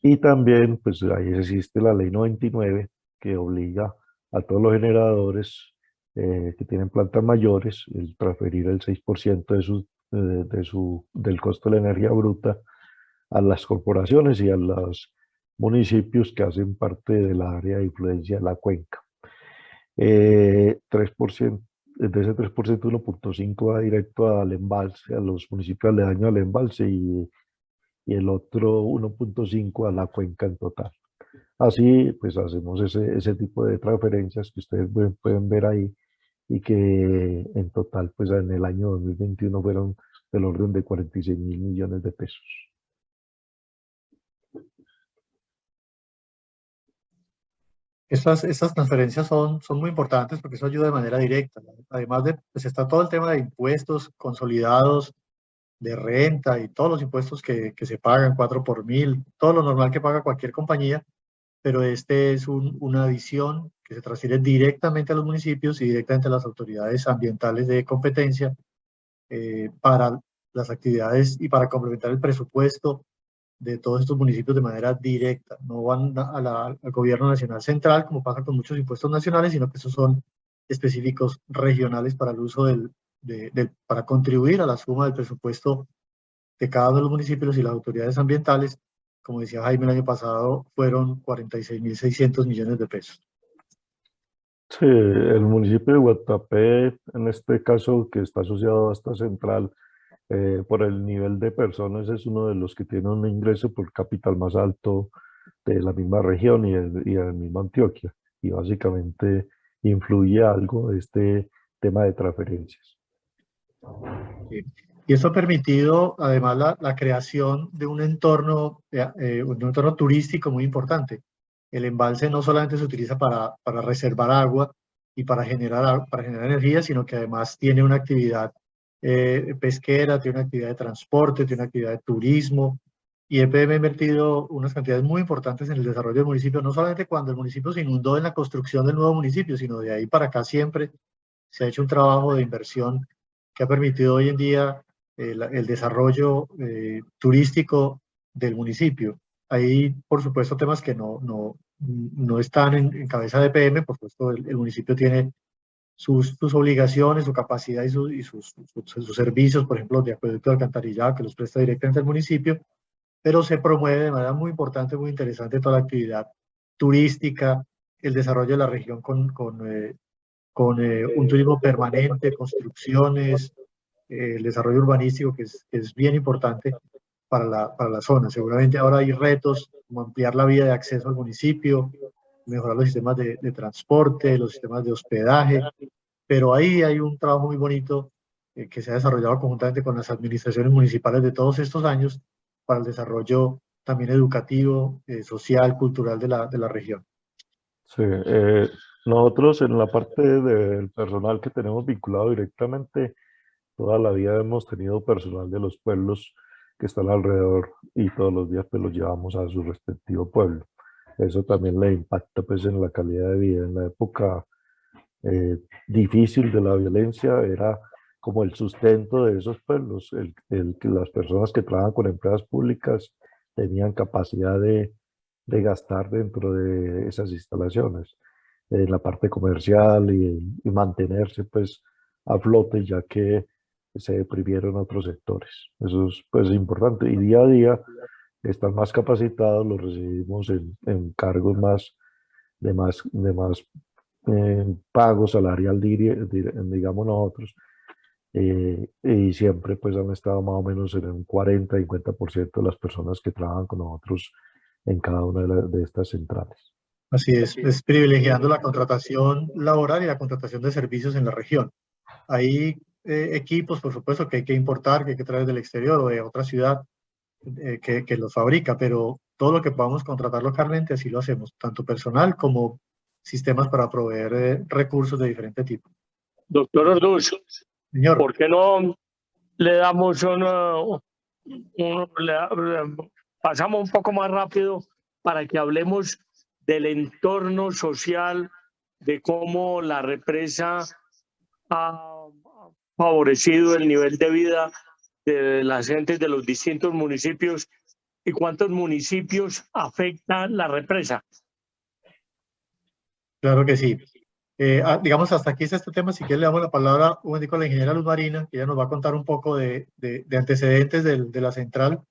Y también pues ahí existe la ley 99 que obliga a todos los generadores que tienen plantas mayores el transferir el 6% del costo de la energía bruta a las corporaciones y a los municipios que hacen parte del área de influencia de la cuenca. 3%, de ese 3%, 1.5 va directo al embalse, a los municipios aledaños al embalse y el otro 1.5 a la cuenca en total. Así pues hacemos ese tipo de transferencias que ustedes pueden ver ahí y que en total pues en el año 2021 fueron del orden de 46.000 millones de pesos. Estas transferencias son muy importantes porque eso ayuda de manera directa, ¿no? Además de, pues está todo el tema de impuestos consolidados, de renta y todos los impuestos que se pagan, 4 por 1000, todo lo normal que paga cualquier compañía, pero este es una adición que se transfiere directamente a los municipios y directamente a las autoridades ambientales de competencia para las actividades y para complementar el presupuesto de todos estos municipios de manera directa. No van al gobierno nacional central, como pasa con muchos impuestos nacionales, sino que esos son específicos regionales para el uso para contribuir a la suma del presupuesto de cada uno de los municipios y las autoridades ambientales. Como decía Jaime, el año pasado fueron 46.600 millones de pesos. Sí, el municipio de Guatapé, en este caso que está asociado a esta central, por el nivel de personas es uno de los que tiene un ingreso por capital más alto de la misma región y de la misma Antioquia. Y básicamente influye algo este tema de transferencias. Y eso ha permitido además la creación de un entorno turístico muy importante. El embalse no solamente se utiliza para reservar agua y para generar energía, sino que además tiene una actividad pesquera, tiene una actividad de transporte, tiene una actividad de turismo. Y EPM ha invertido unas cantidades muy importantes en el desarrollo del municipio, no solamente cuando el municipio se inundó en la construcción del nuevo municipio, sino de ahí para acá siempre se ha hecho un trabajo de inversión que ha permitido hoy en día el desarrollo turístico del municipio. Hay, por supuesto, temas que no están en cabeza de EPM, por supuesto, el municipio tiene sus obligaciones, su capacidad y sus servicios, por ejemplo, de acueducto de alcantarillado, que los presta directamente al municipio, pero se promueve de manera muy importante, muy interesante toda la actividad turística, el desarrollo de la región con un turismo permanente, construcciones, el desarrollo urbanístico, que es bien importante para la zona. Seguramente ahora hay retos como ampliar la vía de acceso al municipio, mejorar los sistemas de transporte, los sistemas de hospedaje, pero ahí hay un trabajo muy bonito que se ha desarrollado conjuntamente con las administraciones municipales de todos estos años para el desarrollo también educativo, social, cultural de la región. Sí, nosotros en la parte del personal que tenemos vinculado directamente, toda la vida hemos tenido personal de los pueblos que están alrededor y todos los días pues los llevamos a su respectivo pueblo. Eso también le impacta pues en la calidad de vida. En la época difícil de la violencia era como el sustento de esos pueblos, que las personas que trabajan con empresas públicas tenían capacidad de gastar dentro de esas instalaciones, en la parte comercial y mantenerse pues a flote, ya que se deprimieron otros sectores. Eso es pues importante y día a día están más capacitados, los recibimos en cargos de más pago salarial, digamos nosotros, y siempre pues han estado más o menos en un 40-50% de las personas que trabajan con nosotros en cada una de estas centrales. Así es privilegiando la contratación laboral y la contratación de servicios en la región. Hay equipos, por supuesto, que hay que importar, que hay que traer del exterior o de otra ciudad que los fabrica, pero todo lo que podamos contratar localmente, así lo hacemos, tanto personal como sistemas para proveer recursos de diferente tipo. Doctor Orduz, Señor. ¿por qué no le damos pasamos un poco más rápido para que hablemos del entorno social, de cómo la represa ha favorecido el nivel de vida de las gentes de los distintos municipios y cuántos municipios afecta la represa? Claro que sí. Digamos, hasta aquí está este tema. Si quiere, le damos la palabra un momentico a la ingeniera Luz Marina, que ella nos va a contar un poco de antecedentes de la central.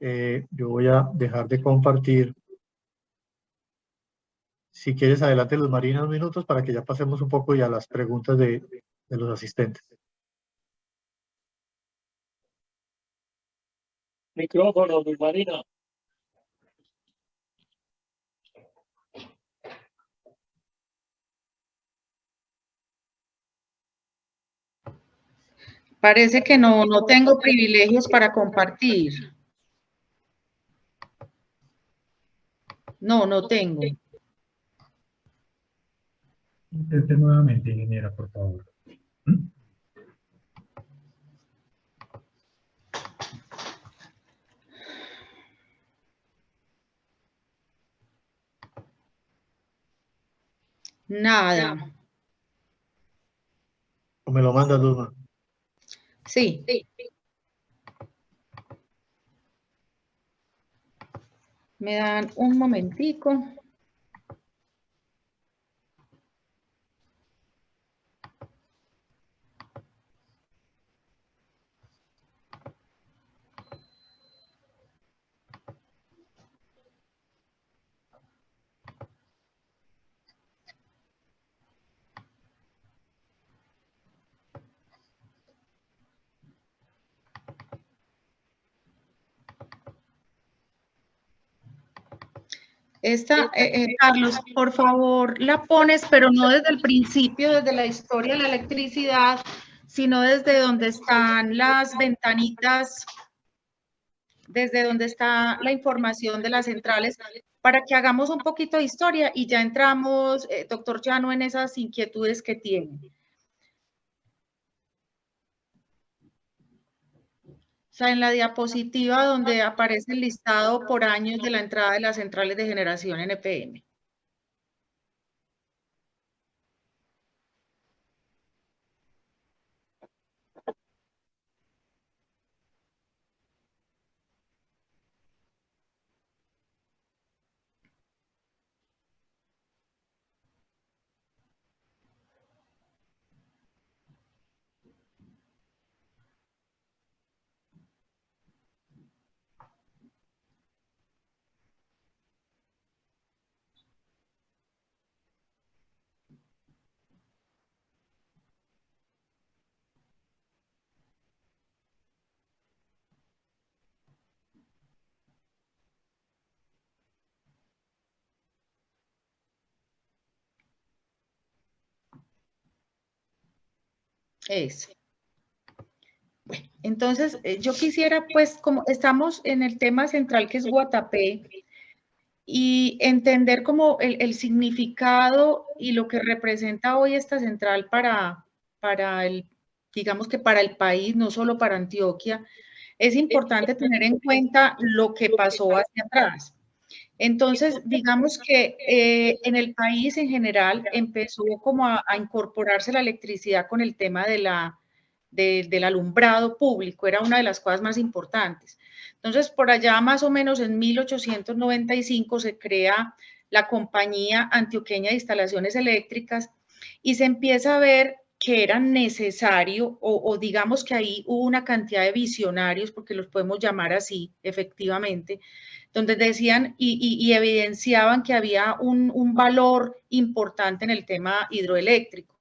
Yo voy a dejar de compartir. Si quieres, adelante, Luz Marina, 2 minutos para que ya pasemos un poco ya a las preguntas de los asistentes. Micrófono, Luz Marina. Parece que no tengo privilegios para compartir. No tengo. Intente nuevamente, ingeniera, por favor. Nada. ¿O me lo manda, Luzma? Sí. Me dan un momentico. Esta, Carlos, por favor, la pones, pero no desde el principio, desde la historia de la electricidad, sino desde donde están las ventanitas, desde donde está la información de las centrales, para que hagamos un poquito de historia y ya entramos, doctor Llano, en esas inquietudes que tiene. O sea, en la diapositiva donde aparece el listado por años de la entrada de las centrales de generación NPM. Bueno, entonces yo quisiera, pues, como estamos en el tema central que es Guatapé, y entender como el significado y lo que representa hoy esta central para el, digamos que para el país, no solo para Antioquia, es importante tener en cuenta lo que pasó hacia atrás. Entonces, digamos que en el país en general empezó como a incorporarse la electricidad con el tema del alumbrado público, era una de las cosas más importantes. Entonces, por allá más o menos en 1895 se crea la Compañía Antioqueña de Instalaciones Eléctricas y se empieza a ver que era necesario, o digamos que ahí hubo una cantidad de visionarios, porque los podemos llamar así, efectivamente, donde decían y evidenciaban que había un valor importante en el tema hidroeléctrico.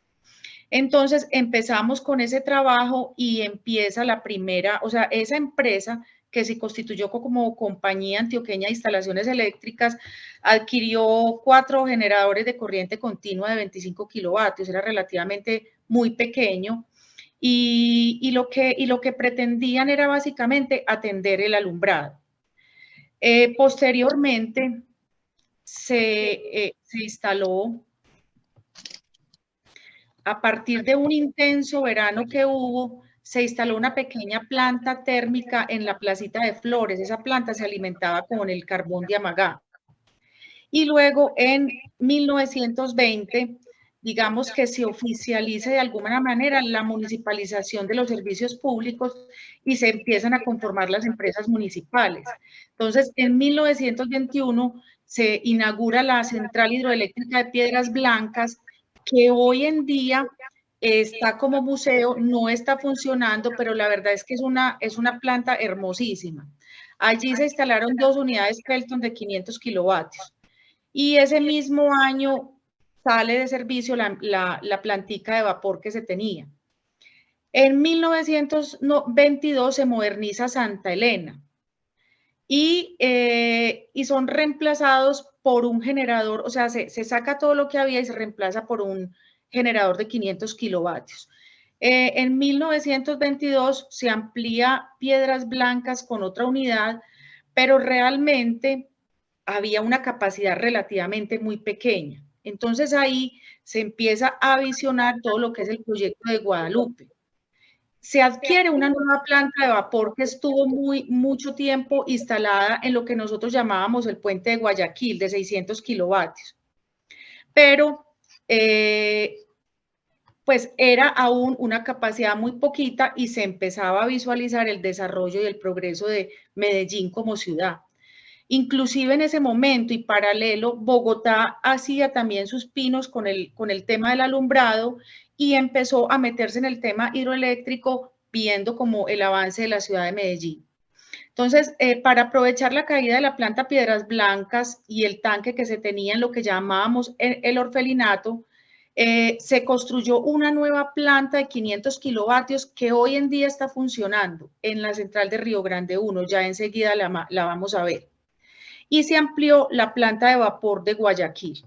Entonces empezamos con ese trabajo y empieza la primera, o sea, esa empresa que se constituyó como Compañía Antioqueña de Instalaciones Eléctricas, adquirió 4 generadores de corriente continua de 25 kilovatios, era relativamente muy pequeño, y lo que pretendían era básicamente atender el alumbrado. Posteriormente se instaló, a partir de un intenso verano que hubo, se instaló una pequeña planta térmica en la placita de Flores. Esa planta se alimentaba con el carbón de Amagá. Y luego en 1920, digamos que se oficializa de alguna manera la municipalización de los servicios públicos y se empiezan a conformar las empresas municipales. Entonces, en 1921 se inaugura la Central Hidroeléctrica de Piedras Blancas, que hoy en día está como museo, no está funcionando, pero la verdad es que es una planta hermosísima. Allí se instalaron 2 unidades Kelton de 500 kilovatios. Y ese mismo año sale de servicio la plantica de vapor que se tenía. En 1922 se moderniza Santa Elena y son reemplazados por un generador, o sea, se saca todo lo que había y se reemplaza por un generador de 500 kilovatios. En 1922 se amplía Piedras Blancas con otra unidad, pero realmente había una capacidad relativamente muy pequeña. Entonces ahí se empieza a visionar todo lo que es el proyecto de Guadalupe. Se adquiere una nueva planta de vapor que estuvo mucho tiempo instalada en lo que nosotros llamábamos el puente de Guayaquil, de 600 kilovatios. Pero, pues era aún una capacidad muy poquita y se empezaba a visualizar el desarrollo y el progreso de Medellín como ciudad. Inclusive en ese momento y paralelo, Bogotá hacía también sus pinos con el tema del alumbrado y empezó a meterse en el tema hidroeléctrico, viendo como el avance de la ciudad de Medellín. Entonces, para aprovechar la caída de la planta Piedras Blancas y el tanque que se tenía en lo que llamábamos el orfelinato, se construyó una nueva planta de 500 kilovatios que hoy en día está funcionando en la central de Río Grande 1, ya enseguida la vamos a ver. Y se amplió la planta de vapor de Guayaquil,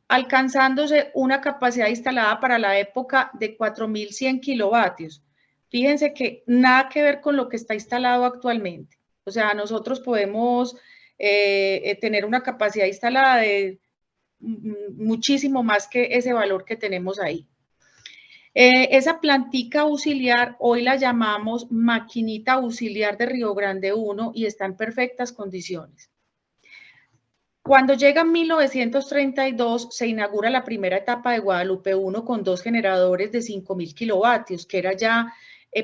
alcanzándose una capacidad instalada para la época de 4.100 kilovatios. Fíjense que nada que ver con lo que está instalado actualmente. O sea, nosotros podemos tener una capacidad instalada de muchísimo más que ese valor que tenemos ahí. Esa plantica auxiliar hoy la llamamos maquinita auxiliar de Río Grande 1 y está en perfectas condiciones. Cuando llega 1932, se inaugura la primera etapa de Guadalupe 1 con 2 generadores de 5.000 kilovatios, que era ya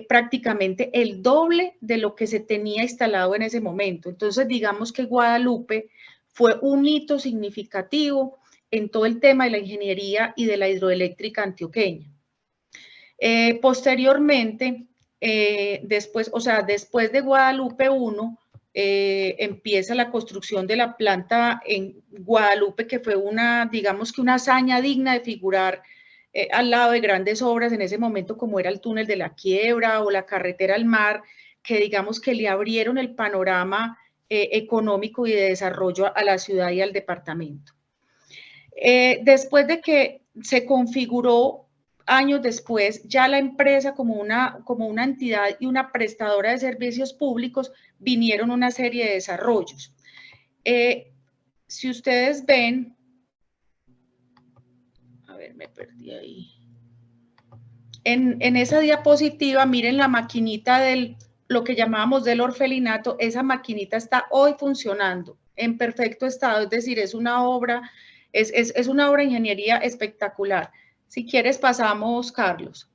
prácticamente el doble de lo que se tenía instalado en ese momento. Entonces, digamos que Guadalupe fue un hito significativo en todo el tema de la ingeniería y de la hidroeléctrica antioqueña. Posteriormente, después de Guadalupe 1, empieza la construcción de la planta en Guadalupe, que fue digamos que una hazaña digna de figurar al lado de grandes obras en ese momento, como era el túnel de la Quiebra o la carretera al mar, que digamos que le abrieron el panorama económico y de desarrollo a la ciudad y al departamento. Después de que se configuró años después, ya la empresa como una entidad y una prestadora de servicios públicos, vinieron una serie de desarrollos. Si ustedes ven, a ver, me perdí ahí. En esa diapositiva, miren la maquinita lo que llamábamos del orfelinato. Esa maquinita está hoy funcionando en perfecto estado, es decir, es una obra de ingeniería espectacular. Si quieres pasamos, Carlos.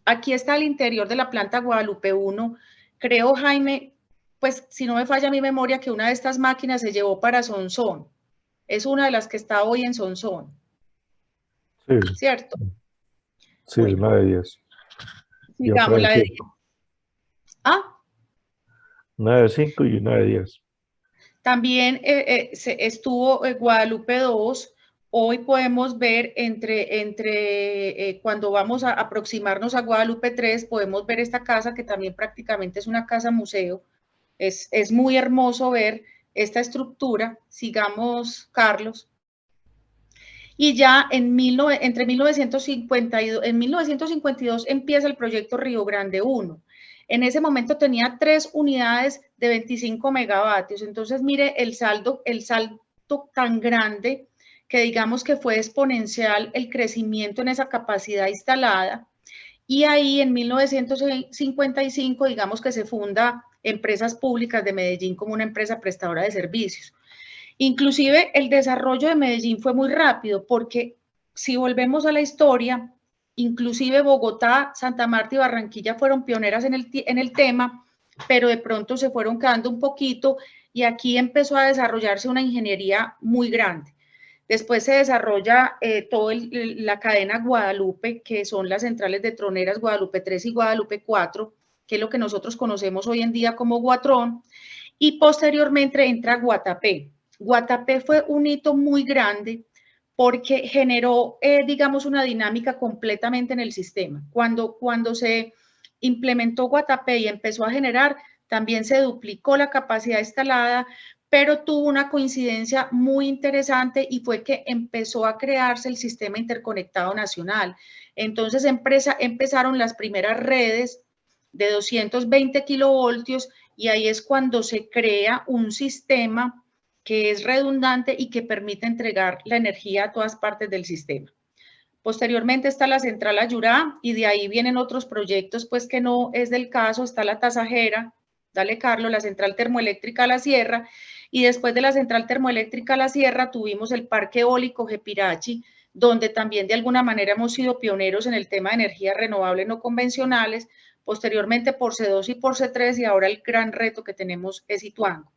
Aquí está el interior de la planta Guadalupe 1. Creo, Jaime, pues si no me falla mi memoria, que una de estas máquinas se llevó para Sonsón. Es una de las que está hoy en Sonsón. Sí. ¿Cierto? Sí, Bueno, una de 10. Y otra sigamos de la de... 5. Ah, Una de 5 y una de 10. también estuvo Guadalupe 2. Hoy podemos ver cuando vamos a aproximarnos a Guadalupe 3, podemos ver esta casa que también prácticamente es una casa museo. Es muy hermoso ver esta estructura. Sigamos, Carlos. Y ya entre 1952, en 1952 empieza el proyecto Río Grande 1. En ese momento tenía 3 unidades de 25 megavatios. Entonces, mire el salto tan grande que digamos que fue exponencial el crecimiento en esa capacidad instalada. Y ahí en 1955, digamos que se funda Empresas Públicas de Medellín como una empresa prestadora de servicios. Inclusive el desarrollo de Medellín fue muy rápido porque si volvemos a la historia, inclusive Bogotá, Santa Marta y Barranquilla fueron pioneras en el tema, pero de pronto se fueron quedando un poquito y aquí empezó a desarrollarse una ingeniería muy grande. Después se desarrolla toda la cadena Guadalupe, que son las centrales de troneras Guadalupe 3 y Guadalupe 4, que es lo que nosotros conocemos hoy en día como Guatrón, y posteriormente entra Guatapé. Guatapé fue un hito muy grande porque generó, digamos, una dinámica completamente en el sistema. Cuando se implementó Guatapé y empezó a generar, también se duplicó la capacidad instalada, pero tuvo una coincidencia muy interesante y fue que empezó a crearse el sistema interconectado nacional. Entonces empezaron las primeras redes de 220 kilovoltios y ahí es cuando se crea un sistema que es redundante y que permite entregar la energía a todas partes del sistema. Posteriormente está la central Ayurá y de ahí vienen otros proyectos, pues que no es del caso, está la Tasajera, dale Carlos, la central termoeléctrica La Sierra, y después de la central termoeléctrica La Sierra tuvimos el parque eólico Gepirachi, donde también de alguna manera hemos sido pioneros en el tema de energías renovables no convencionales, posteriormente por C2 y por C3, y ahora el gran reto que tenemos es Ituango.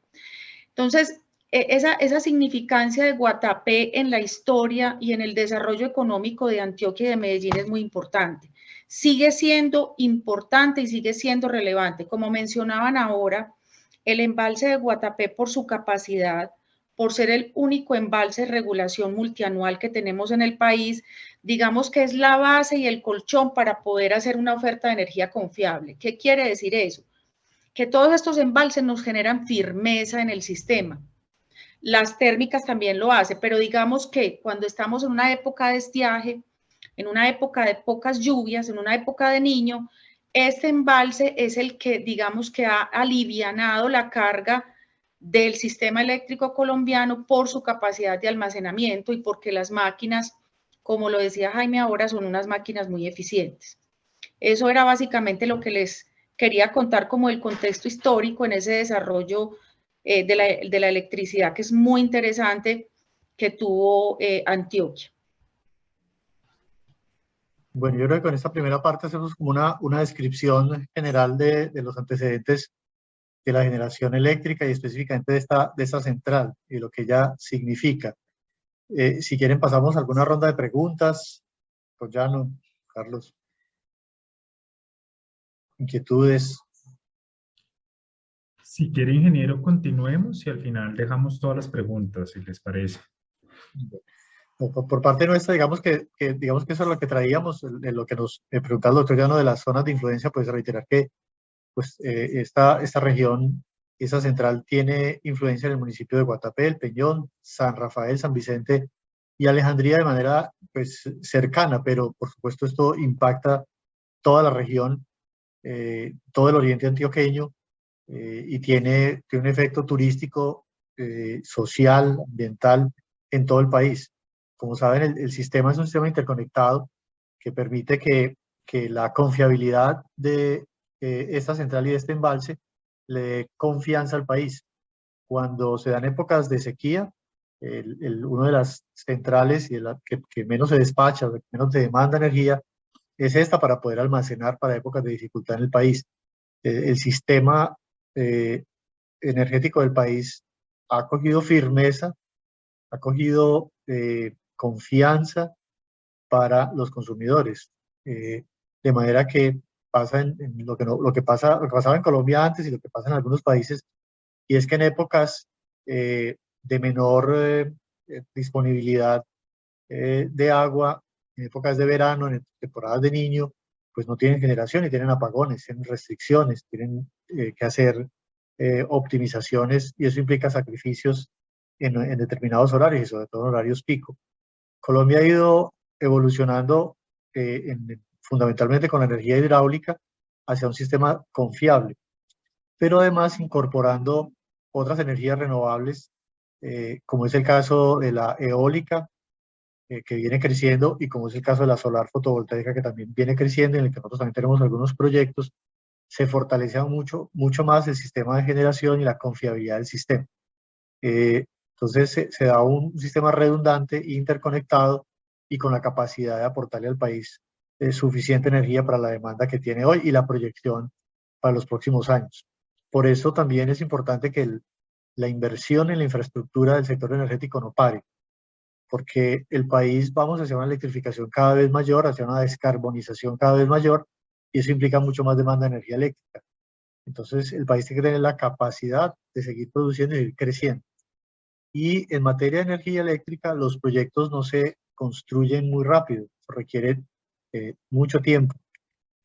Entonces, esa significancia de Guatapé en la historia y en el desarrollo económico de Antioquia y de Medellín es muy importante. Sigue siendo importante y sigue siendo relevante. Como mencionaban ahora, el embalse de Guatapé por su capacidad, por ser el único embalse de regulación multianual que tenemos en el país, digamos que es la base y el colchón para poder hacer una oferta de energía confiable. ¿Qué quiere decir eso? Que todos estos embalses nos generan firmeza en el sistema. Las térmicas también lo hacen, pero digamos que cuando estamos en una época de estiaje, en una época de pocas lluvias, en una época de niño, este embalse es el que, digamos, que ha alivianado la carga del sistema eléctrico colombiano por su capacidad de almacenamiento y porque las máquinas, como lo decía Jaime ahora, son unas máquinas muy eficientes. Eso era básicamente lo que les quería contar como el contexto histórico en ese desarrollo de la electricidad, que es muy interesante, que tuvo Antioquia. Bueno, yo creo que con esta primera parte hacemos como una descripción general de los antecedentes de la generación eléctrica y específicamente de esta central y lo que ella significa. Si quieren pasamos a alguna ronda de preguntas. Llano, Carlos. Inquietudes. Si quiere, ingeniero, continuemos y al final dejamos todas las preguntas, si les parece. Por parte nuestra, digamos que eso es lo que traíamos, en lo que nos preguntaba el doctor Llano de las zonas de influencia, pues reiterar que pues, esta región, esa central tiene influencia en el municipio de Guatapé, El Peñón, San Rafael, San Vicente y Alejandría de manera pues, cercana, pero por supuesto esto impacta toda la región, todo el oriente antioqueño, y tiene un efecto turístico, social, ambiental en todo el país. Como saben, el sistema es un sistema interconectado que permite que la confiabilidad de esta central y de este embalse le dé confianza al país. Cuando se dan épocas de sequía, una de las centrales y que menos se despacha, que menos se demanda energía, es esta para poder almacenar para épocas de dificultad en el país. El sistema energético del país ha cogido firmeza, ha cogido confianza para los consumidores. de manera que pasa en lo que pasaba en Colombia antes y lo que pasa en algunos países, y es que en épocas de menor disponibilidad de agua, en épocas de verano, en temporadas de niño, pues no tienen generación y tienen apagones, tienen restricciones, tienen que hacer optimizaciones, y eso implica sacrificios en determinados horarios y sobre todo en horarios pico. Colombia ha ido evolucionando fundamentalmente con la energía hidráulica hacia un sistema confiable, pero además incorporando otras energías renovables, como es el caso de la eólica, que viene creciendo, y como es el caso de la solar fotovoltaica, que también viene creciendo, en el que nosotros también tenemos algunos proyectos. Se fortalece mucho, mucho más el sistema de generación y la confiabilidad del sistema. Entonces se da un sistema redundante, interconectado y con la capacidad de aportarle al país suficiente energía para la demanda que tiene hoy y la proyección para los próximos años. Por eso también es importante que la inversión en la infraestructura del sector energético no pare, porque el país vamos hacia una electrificación cada vez mayor, hacia una descarbonización cada vez mayor, y eso implica mucho más demanda de energía eléctrica. Entonces el país tiene que tener la capacidad de seguir produciendo y ir creciendo. Y en materia de energía eléctrica, los proyectos no se construyen muy rápido, requieren mucho tiempo.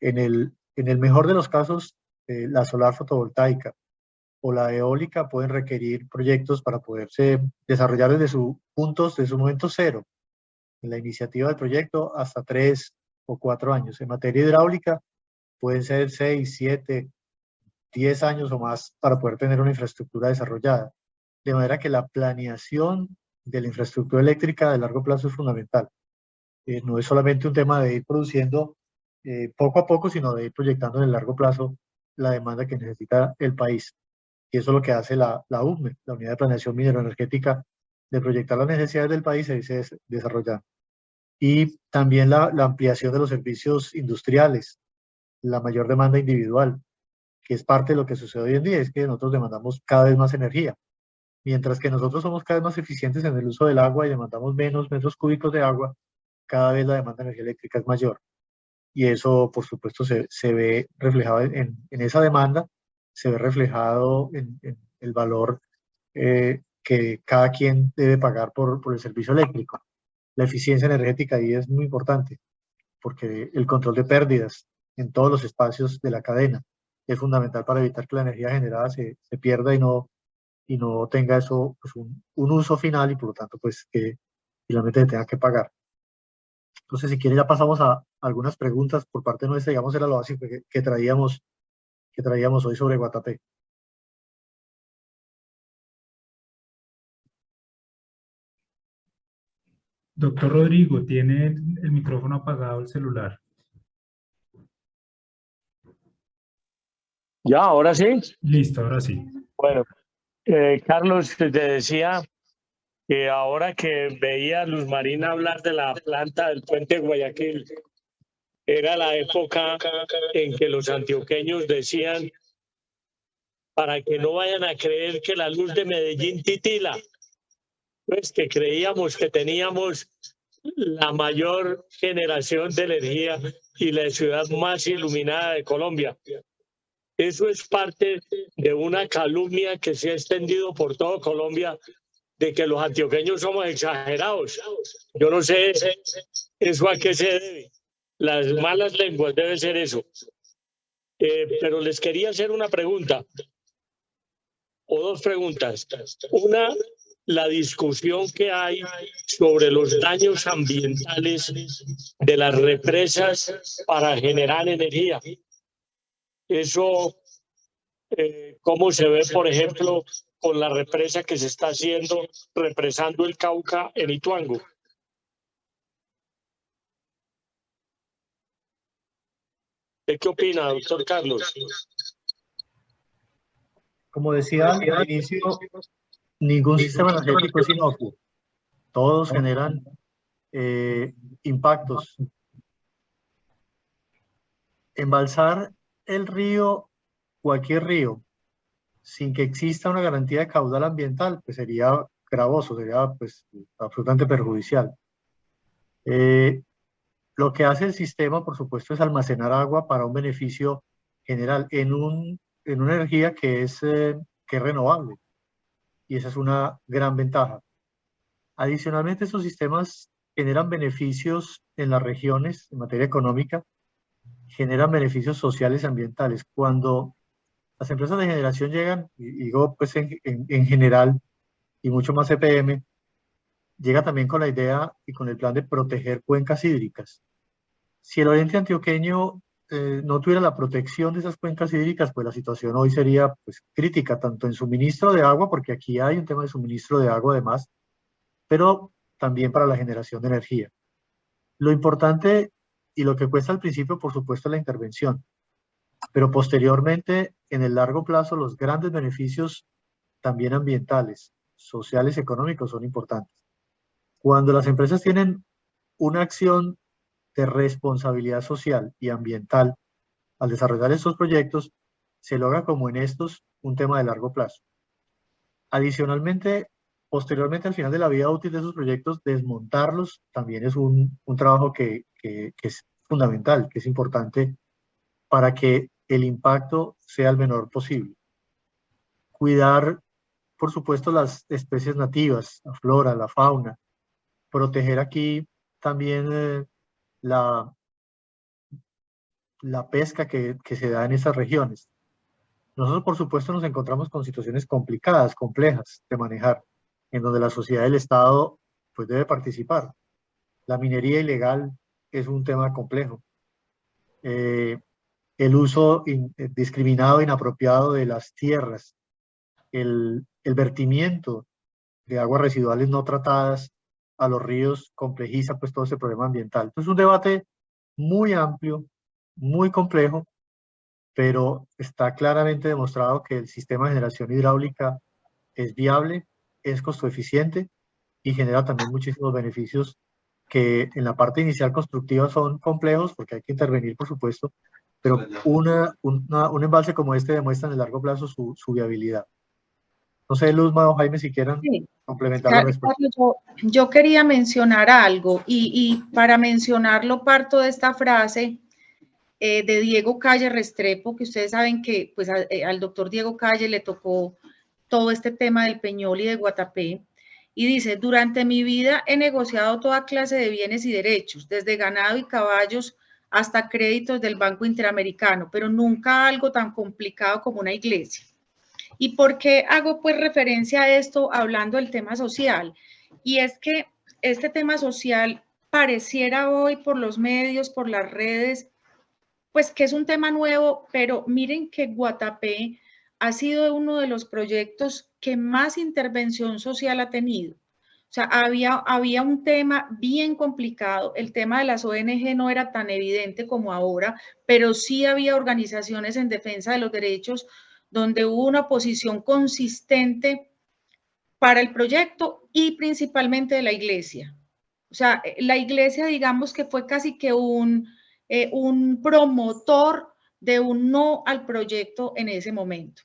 En el mejor de los casos, la solar fotovoltaica o la eólica pueden requerir proyectos para poderse desarrollar desde su momento cero, en la iniciativa del proyecto, hasta 3 o 4 años. En materia hidráulica pueden ser 6, 7, 10 años o más para poder tener una infraestructura desarrollada. De manera que la planeación de la infraestructura eléctrica de largo plazo es fundamental. No es solamente un tema de ir produciendo poco a poco, sino de ir proyectando en el largo plazo la demanda que necesita el país. Y eso es lo que hace la UME, la Unidad de Planeación Minero-Energética, de proyectar las necesidades del país y irse desarrollando. Y también la ampliación de los servicios industriales, la mayor demanda individual, que es parte de lo que sucede hoy en día, es que nosotros demandamos cada vez más energía. Mientras que nosotros somos cada vez más eficientes en el uso del agua y demandamos menos metros cúbicos de agua, cada vez la demanda de energía eléctrica es mayor. Y eso, por supuesto, se ve reflejado en esa demanda, se ve reflejado en el valor que cada quien debe pagar por el servicio eléctrico. La eficiencia energética ahí es muy importante, porque el control de pérdidas en todos los espacios de la cadena es fundamental para evitar que la energía generada se pierda y no tenga eso, pues un uso final, y por lo tanto pues que finalmente se tenga que pagar. Entonces, si quiere, ya pasamos a algunas preguntas por parte nuestra. Digamos, era lo básico que traíamos hoy sobre Guatapé. Doctor Rodrigo, tiene el micrófono apagado, el celular. Ya, ahora sí. Listo, ahora sí. Bueno, Carlos, te decía que ahora que veía a Luz Marina hablar de la planta del puente Guayaquil, era la época en que los antioqueños decían, para que no vayan a creer que la luz de Medellín titila, pues que creíamos que teníamos la mayor generación de energía y la ciudad más iluminada de Colombia. Eso es parte de una calumnia que se ha extendido por todo Colombia, de que los antioqueños somos exagerados. Yo no sé eso a qué se debe. Las malas lenguas debe ser eso. Pero les quería hacer una pregunta, o dos preguntas. Una, la discusión que hay sobre los daños ambientales de las represas para generar energía. Eso, ¿cómo se ve, por ejemplo, con la represa que se está haciendo, represando el Cauca en Ituango? ¿Qué opina, doctor Carlos? Como decía al inicio, ningún sistema energético es inocuo. Todos generan impactos. Embalsar el río, cualquier río, sin que exista una garantía de caudal ambiental, pues sería gravoso, sería pues absolutamente perjudicial. Lo que hace el sistema, por supuesto, es almacenar agua para un beneficio general en una energía que es renovable. Y esa es una gran ventaja. Adicionalmente, estos sistemas generan beneficios en las regiones en materia económica, generan beneficios sociales y ambientales. Cuando las empresas de generación llegan, y digo pues en general, y mucho más EPM, llega también con la idea y con el plan de proteger cuencas hídricas. Si el oriente antioqueño no tuviera la protección de esas cuencas hídricas, pues la situación hoy sería pues crítica, tanto en suministro de agua, porque aquí hay un tema de suministro de agua además, pero también para la generación de energía. Lo importante y lo que cuesta al principio, por supuesto, es la intervención, pero posteriormente, en el largo plazo, los grandes beneficios también ambientales, sociales y económicos son importantes. Cuando las empresas tienen una acción de responsabilidad social y ambiental al desarrollar estos proyectos, se logra como en estos un tema de largo plazo. Adicionalmente, posteriormente al final de la vida útil de esos proyectos, desmontarlos también es un trabajo que es fundamental, que es importante para que el impacto sea el menor posible. Cuidar, por supuesto, las especies nativas, la flora, la fauna, proteger aquí también la pesca que se da en esas regiones. Nosotros, por supuesto, nos encontramos con situaciones complicadas, complejas de manejar, en donde la sociedad y el Estado pues, debe participar. La minería ilegal es un tema complejo. El uso discriminado e inapropiado de las tierras, el vertimiento de aguas residuales no tratadas a los ríos complejiza pues todo ese problema ambiental. Entonces es un debate muy amplio, muy complejo, pero está claramente demostrado que el sistema de generación hidráulica es viable, es costo eficiente y genera también muchísimos beneficios que en la parte inicial constructiva son complejos porque hay que intervenir, por supuesto, pero un embalse como este demuestra en el largo plazo su viabilidad. No sé, Luzma o Jaime, si quieran complementar la respuesta. Carlos, yo quería mencionar algo y para mencionarlo parto de esta frase de Diego Calle Restrepo, que ustedes saben que pues, al doctor Diego Calle le tocó todo este tema del Peñol y de Guatapé, y dice, durante mi vida he negociado toda clase de bienes y derechos, desde ganado y caballos hasta créditos del Banco Interamericano, pero nunca algo tan complicado como una iglesia. ¿Y por qué hago pues referencia a esto hablando del tema social? Y es que este tema social pareciera hoy por los medios, por las redes, pues que es un tema nuevo, pero miren que Guatapé ha sido uno de los proyectos que más intervención social ha tenido. O sea, había un tema bien complicado, el tema de las ONG no era tan evidente como ahora, pero sí había organizaciones en defensa de los derechos donde hubo una posición consistente para el proyecto y principalmente de la iglesia. O sea, la iglesia, digamos que fue casi que un promotor de un no al proyecto en ese momento.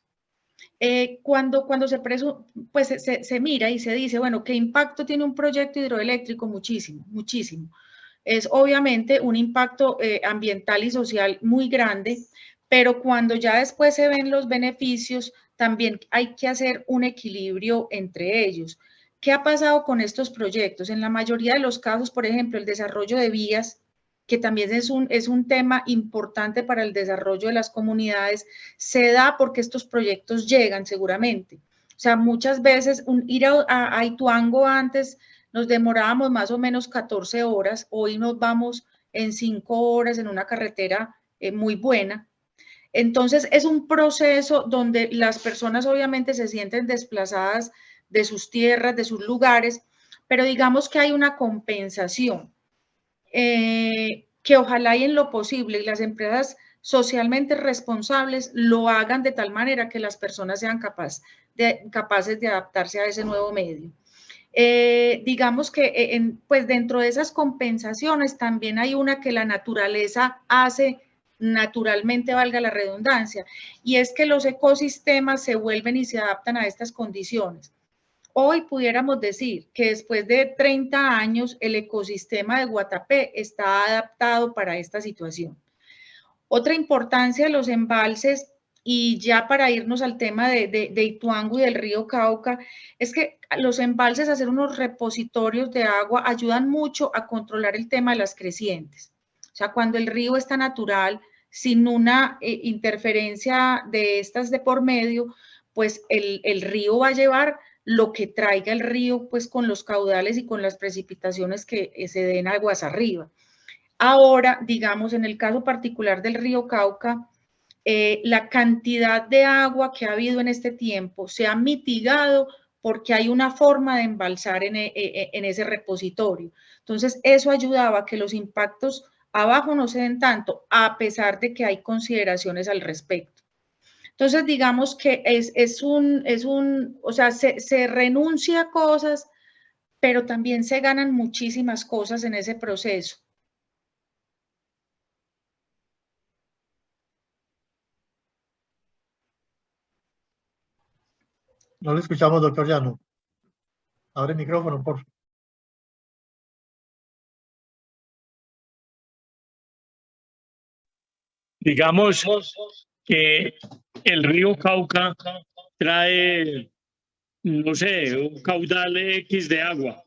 Cuando se mira y se dice, bueno, ¿qué impacto tiene un proyecto hidroeléctrico? Muchísimo, muchísimo. Es obviamente un impacto ambiental y social muy grande, pero cuando ya después se ven los beneficios, también hay que hacer un equilibrio entre ellos. ¿Qué ha pasado con estos proyectos? En la mayoría de los casos, por ejemplo, el desarrollo de vías, que también es un tema importante para el desarrollo de las comunidades, se da porque estos proyectos llegan seguramente. O sea, muchas veces ir a Ituango antes nos demorábamos más o menos 14 horas, hoy nos vamos en 5 horas en una carretera muy buena. Entonces, es un proceso donde las personas obviamente se sienten desplazadas de sus tierras, de sus lugares, pero digamos que hay una compensación. Que ojalá y en lo posible las empresas socialmente responsables lo hagan de tal manera que las personas sean capaces de adaptarse a ese nuevo medio. Digamos que pues dentro de esas compensaciones también hay una que la naturaleza hace naturalmente, valga la redundancia, y es que los ecosistemas se vuelven y se adaptan a estas condiciones. hoy pudiéramos decir que después de 30 años el ecosistema de Guatapé está adaptado para esta situación. Otra importancia de los embalses, y ya para irnos al tema de Ituango y del río Cauca, es que los embalses, hacer unos repositorios de agua, ayudan mucho a controlar el tema de las crecientes. O sea, cuando el río está natural, sin una interferencia de estas de por medio, pues el río va a llevar lo que traiga el río, pues con los caudales y con las precipitaciones que se den aguas arriba. Ahora, digamos, en el caso particular del río Cauca, la cantidad de agua que ha habido en este tiempo se ha mitigado porque hay una forma de embalsar en ese repositorio. Entonces, eso ayudaba a que los impactos abajo no se den tanto, a pesar de que hay consideraciones al respecto. Entonces, digamos que o sea, se renuncia a cosas, pero también se ganan muchísimas cosas en ese proceso. No le escuchamos, doctor Llano. Abre el micrófono, por favor. Digamos que el río Cauca trae, no sé, un caudal X de agua.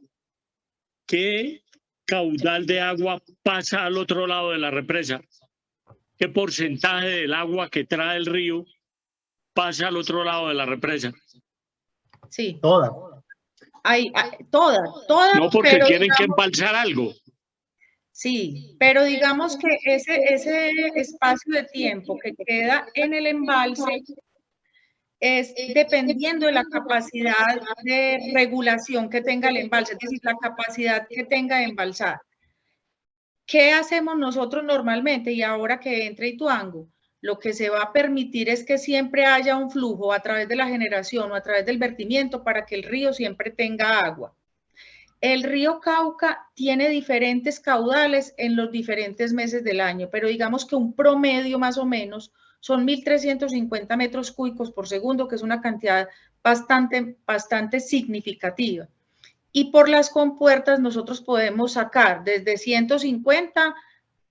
¿Qué caudal de agua pasa al otro lado de la represa? ¿Qué porcentaje del agua que trae el río pasa al otro lado de la represa? Sí. Toda. Toda. No, porque tienen que embalsar algo. Sí, pero digamos que ese espacio de tiempo que queda en el embalse es dependiendo de la capacidad de regulación que tenga el embalse, es decir, la capacidad que tenga de embalsar. ¿Qué hacemos nosotros normalmente? Y ahora que entra Ituango, lo que se va a permitir es que siempre haya un flujo a través de la generación o a través del vertimiento para que el río siempre tenga agua. El río Cauca tiene diferentes caudales en los diferentes meses del año, pero digamos que un promedio más o menos son 1.350 metros cúbicos por segundo, que es una cantidad bastante significativa. Y por las compuertas nosotros podemos sacar desde 150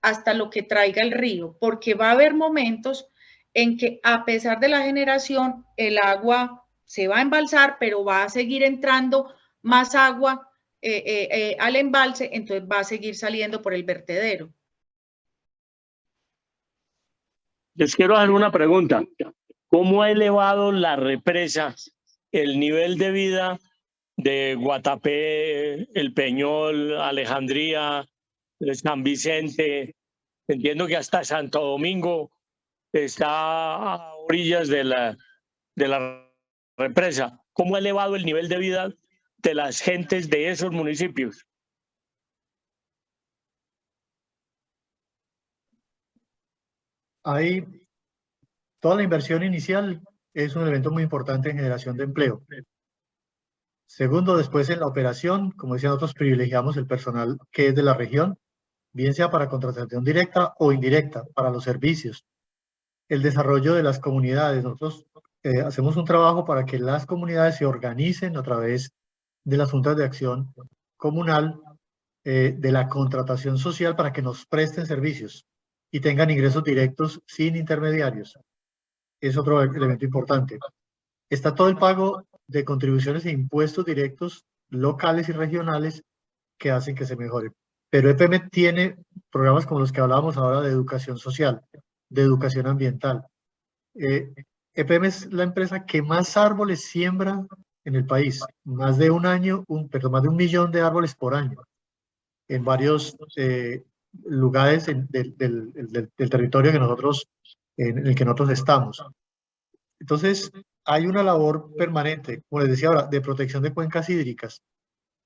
hasta lo que traiga el río, porque va a haber momentos en que a pesar de la generación, el agua se va a embalsar, pero va a seguir entrando más agua al embalse, entonces va a seguir saliendo por el vertedero. Les quiero hacer una pregunta. ¿Cómo ha elevado la represa el nivel de vida de Guatapé, El Peñol, Alejandría, San Vicente? Entiendo que hasta Santo Domingo está a orillas de la represa. ¿Cómo ha elevado el nivel de vida de las gentes de esos municipios? Ahí, toda la inversión inicial es un elemento muy importante en generación de empleo. Segundo, después en la operación, como decían otros, privilegiamos el personal que es de la región, bien sea para contratación directa o indirecta, para los servicios. El desarrollo de las comunidades. Nosotros hacemos un trabajo para que las comunidades se organicen a través de las juntas de acción comunal, de la contratación social para que nos presten servicios y tengan ingresos directos sin intermediarios. Es otro elemento importante. Está todo el pago de contribuciones e impuestos directos locales y regionales que hacen que se mejore. Pero EPM tiene programas como los que hablábamos ahora de educación social, de educación ambiental. EPM es la empresa que más árboles siembra en el país, más de más de 1 millón de árboles por año, en varios lugares del territorio en el que nosotros estamos. Entonces, hay una labor permanente, como les decía ahora, de protección de cuencas hídricas.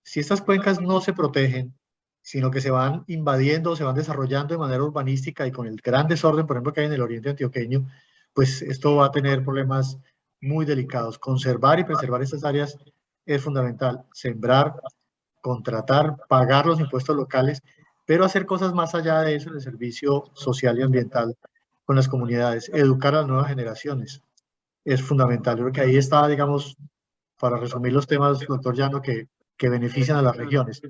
Si estas cuencas no se protegen, sino que se van invadiendo, se van desarrollando de manera urbanística y con el gran desorden, por ejemplo, que hay en el oriente antioqueño, pues esto va a tener problemas muy delicados. Conservar y preservar estas áreas es fundamental. Sembrar, contratar, pagar los impuestos locales, pero hacer cosas más allá de eso en el servicio social y ambiental con las comunidades. Educar a las nuevas generaciones es fundamental. Yo creo que ahí está, digamos, para resumir los temas, doctor Llano, que benefician a las regiones.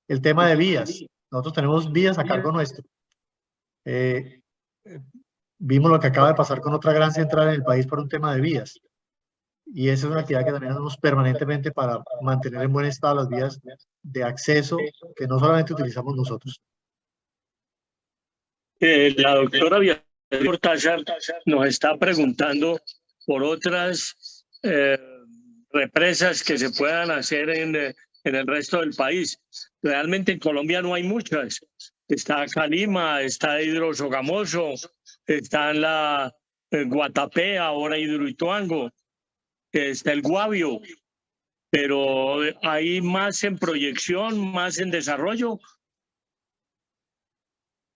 El tema de vías. Nosotros tenemos vías a cargo nuestro. Vimos lo que acaba de pasar con otra gran central en el país por un tema de vías. Y esa es una actividad que también hacemos permanentemente para mantener en buen estado las vías de acceso que no solamente utilizamos nosotros. La doctora Beatriz Cortázar nos está preguntando por otras represas que se puedan hacer en el resto del país. Realmente en Colombia no hay muchas. Está Calima, está Hidrosogamoso, está en la Guatapé, ahora Hidroituango, está el Guavio, pero hay más en proyección, más en desarrollo.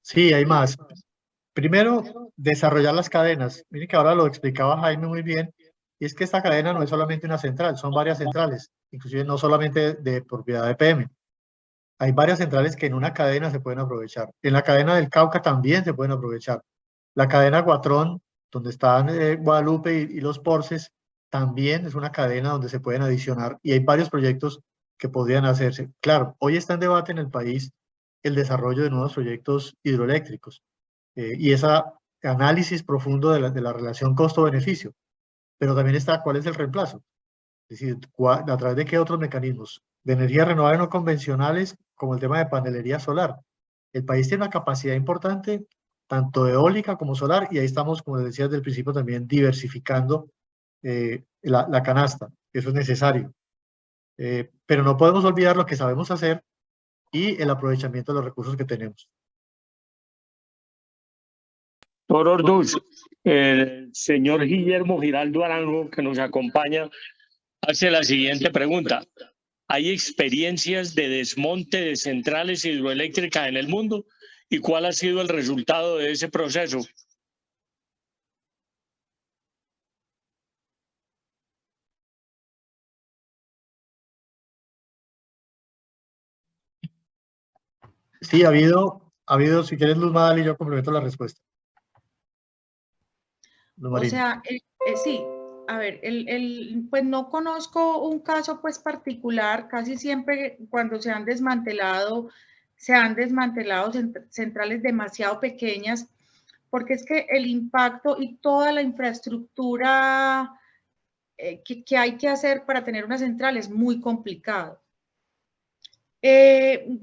Sí, hay más. Primero, desarrollar las cadenas. Miren que ahora lo explicaba Jaime muy bien, y es que esta cadena no es solamente una central, son varias centrales, inclusive no solamente de propiedad de EPM. Hay varias centrales que en una cadena se pueden aprovechar. En la cadena del Cauca también se pueden aprovechar. La cadena Guatrón, donde están Guadalupe y los Porces, también es una cadena donde se pueden adicionar, y hay varios proyectos que podrían hacerse. Claro, hoy está en debate en el país el desarrollo de nuevos proyectos hidroeléctricos y ese análisis profundo de la relación costo-beneficio, pero también está cuál es el reemplazo, es decir, a través de qué otros mecanismos de energías renovables no convencionales, como el tema de panelería solar. El país tiene una capacidad importante, tanto eólica como solar, y ahí estamos, como les decía desde el principio, también diversificando la canasta. Eso es necesario. Pero no podemos olvidar lo que sabemos hacer y el aprovechamiento de los recursos que tenemos. Doctor Orduz, el señor Guillermo Giraldo Arango, que nos acompaña, hace la siguiente pregunta. ¿Hay experiencias de desmonte de centrales hidroeléctricas en el mundo? ¿Y cuál ha sido el resultado de ese proceso? Sí, ha habido, si quieres, Luz Madal, y yo complemento la respuesta. Luz O sea, sí, a ver, pues no conozco un caso pues particular, casi siempre cuando se han desmantelado centrales demasiado pequeñas, porque es que el impacto y toda la infraestructura que hay que hacer para tener una central es muy complicado.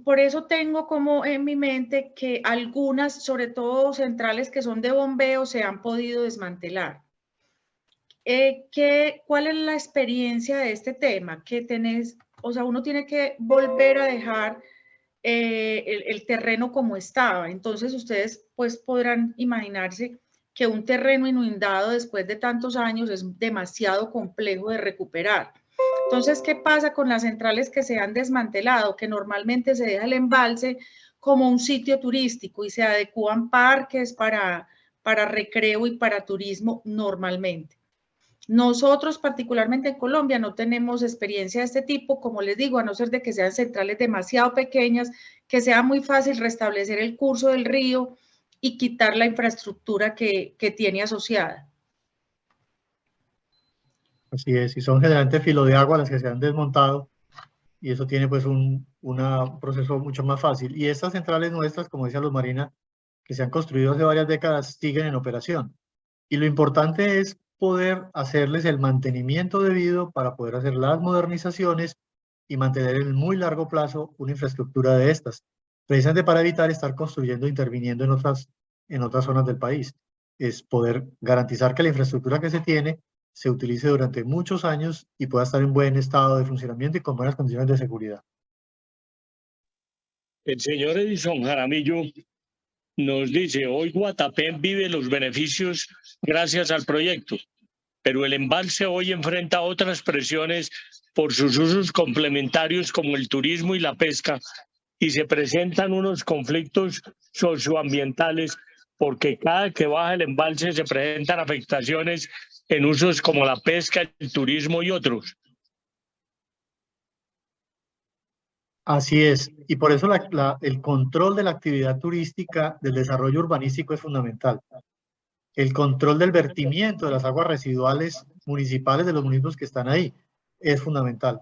Por eso tengo como en mi mente que algunas, sobre todo centrales que son de bombeo, se han podido desmantelar. ¿Cuál es la experiencia de este tema? Que tenés, o sea, uno tiene que volver a dejar el terreno como estaba. Entonces ustedes pues podrán imaginarse que un terreno inundado después de tantos años es demasiado complejo de recuperar. Entonces, ¿qué pasa con las centrales que se han desmantelado? Que normalmente se deja el embalse como un sitio turístico y se adecúan parques para recreo y para turismo normalmente. Nosotros, particularmente en Colombia, no tenemos experiencia de este tipo, como les digo, a no ser de que sean centrales demasiado pequeñas, que sea muy fácil restablecer el curso del río y quitar la infraestructura que tiene asociada. Así es, y son generalmente filo de agua las que se han desmontado, y eso tiene pues un proceso mucho más fácil. Y estas centrales nuestras, como decía Luz Marina, que se han construido hace varias décadas, siguen en operación. Y lo importante es poder hacerles el mantenimiento debido para poder hacer las modernizaciones y mantener en muy largo plazo una infraestructura de estas, precisamente para evitar estar construyendo e interviniendo en otras zonas del país. Es poder garantizar que la infraestructura que se tiene se utilice durante muchos años y pueda estar en buen estado de funcionamiento y con buenas condiciones de seguridad. El señor Edison Jaramillo nos dice, hoy Guatapé vive los beneficios gracias al proyecto, pero el embalse hoy enfrenta otras presiones por sus usos complementarios como el turismo y la pesca, y se presentan unos conflictos socioambientales porque cada que baja el embalse se presentan afectaciones en usos como la pesca, el turismo y otros. Así es, y por eso el control de la actividad turística del desarrollo urbanístico es fundamental. El control del vertimiento de las aguas residuales municipales de los municipios que están ahí. es fundamental,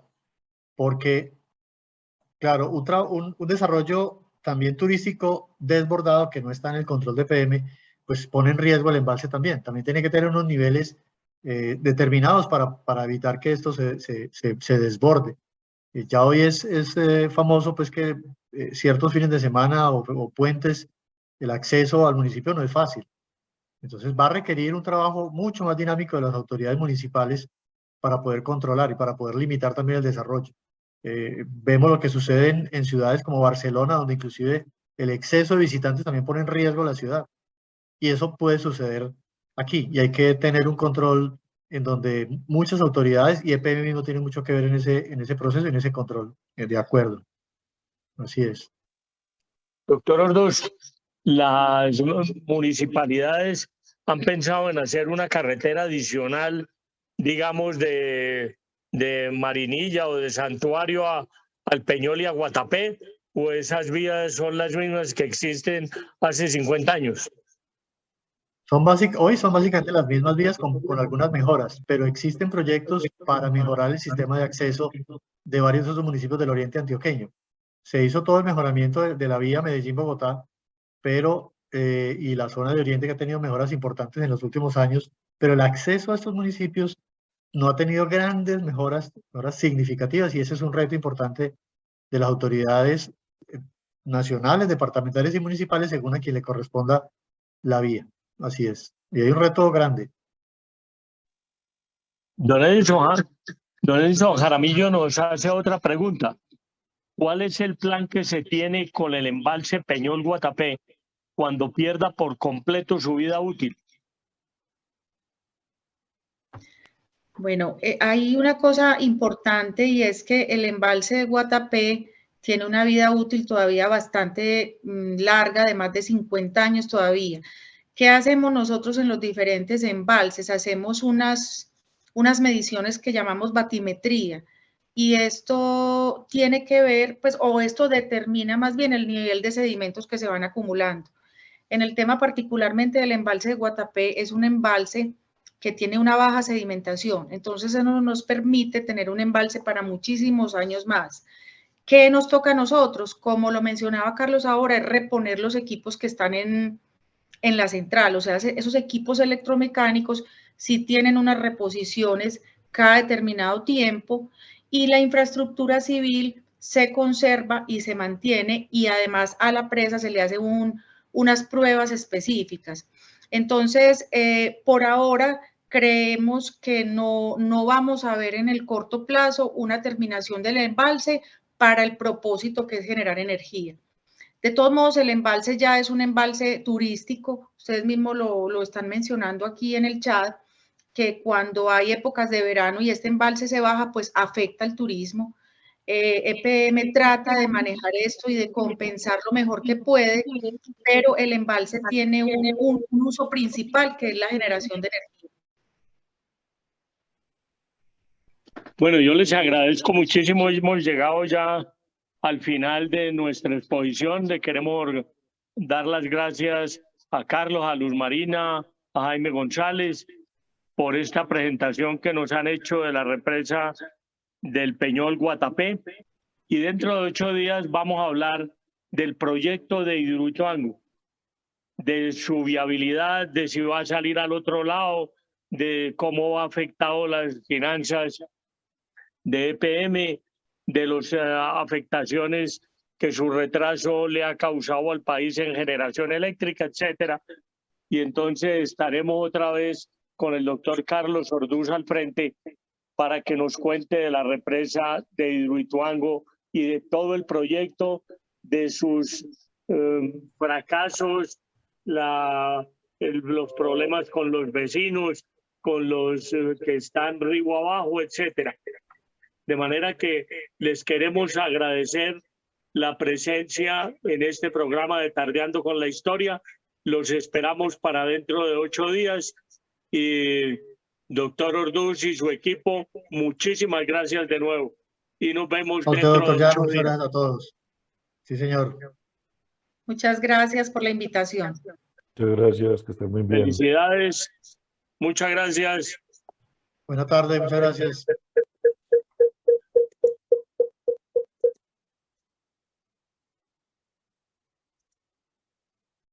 porque, claro, un desarrollo también turístico desbordado que no está en el control de EPM, pues pone en riesgo el embalse también. También tiene que tener unos niveles determinados para evitar que esto se desborde. Ya hoy es famoso pues que ciertos fines de semana o puentes, el acceso al municipio no es fácil. Entonces va a requerir un trabajo mucho más dinámico de las autoridades municipales para poder controlar y para poder limitar también el desarrollo. Vemos lo que sucede en ciudades como Barcelona, donde inclusive el exceso de visitantes también pone en riesgo la ciudad. Y eso puede suceder aquí. Y hay que tener un control en donde muchas autoridades y EPM mismo tienen mucho que ver en ese proceso, en ese control. De acuerdo. Así es. Doctor Orduz, las municipalidades han pensado en hacer una carretera adicional, digamos, de Marinilla o de Santuario al Peñol y a Guatapé, o esas vías son las mismas que existen hace 50 años. Hoy son básicamente las mismas vías con algunas mejoras, pero existen proyectos para mejorar el sistema de acceso de varios de esos municipios del oriente antioqueño. Se hizo todo el mejoramiento de la vía Medellín-Bogotá, pero y la zona de oriente que ha tenido mejoras importantes en los últimos años, pero el acceso a estos municipios no ha tenido grandes mejoras significativas, y ese es un reto importante de las autoridades nacionales, departamentales y municipales, según a quien le corresponda la vía. Así es. Y hay un reto grande. Don Edison Jaramillo nos hace otra pregunta. ¿Cuál es el plan que se tiene con el embalse Peñol-Guatapé cuando pierda por completo su vida útil? Bueno, hay una cosa importante, y es que el embalse de Guatapé tiene una vida útil todavía bastante larga, de más de 50 años todavía. ¿Qué hacemos nosotros en los diferentes embalses? Hacemos unas mediciones que llamamos batimetría, y esto tiene que ver, pues, o esto determina más bien el nivel de sedimentos que se van acumulando. En el tema particularmente del embalse de Guatapé, es un embalse que tiene una baja sedimentación, entonces eso nos permite tener un embalse para muchísimos años más. ¿Qué nos toca a nosotros? Como lo mencionaba Carlos ahora, es reponer los equipos que están en la central, o sea, esos equipos electromecánicos sí tienen unas reposiciones cada determinado tiempo, y la infraestructura civil se conserva y se mantiene, y además a la presa se le hace unas pruebas específicas. Entonces, por ahora creemos que no vamos a ver en el corto plazo una terminación del embalse para el propósito que es generar energía. De todos modos, el embalse ya es un embalse turístico. Ustedes mismos lo están mencionando aquí en el chat, que cuando hay épocas de verano y este embalse se baja, pues afecta el turismo. EPM trata de manejar esto y de compensar lo mejor que puede, pero el embalse tiene un uso principal, que es la generación de energía. Bueno, yo les agradezco muchísimo. Hemos llegado ya al final de nuestra exposición. Le queremos dar las gracias a Carlos, a Luz Marina, a Jaime González por esta presentación que nos han hecho de la represa del Peñol Guatapé. Y dentro de 8 días vamos a hablar del proyecto de Hidroituango, de su viabilidad, de si va a salir al otro lado, de cómo ha afectado las finanzas de EPM, de las afectaciones que su retraso le ha causado al país en generación eléctrica, etcétera. Y entonces estaremos otra vez con el doctor Carlos Orduz al frente para que nos cuente de la represa de Hidroituango y de todo el proyecto, de sus fracasos, los problemas con los vecinos, con los que están río abajo, etcétera. De manera que les queremos agradecer la presencia en este programa de Tardeando con la Historia. Los esperamos para dentro de 8 días. Y doctor Orduz y su equipo, muchísimas gracias de nuevo. Y nos vemos dentro de 8 días. Muchas gracias a todos. Sí, señor. Muchas gracias por la invitación. Muchas gracias, que estén muy bien. Felicidades. Muchas gracias. Buenas tardes, muchas gracias.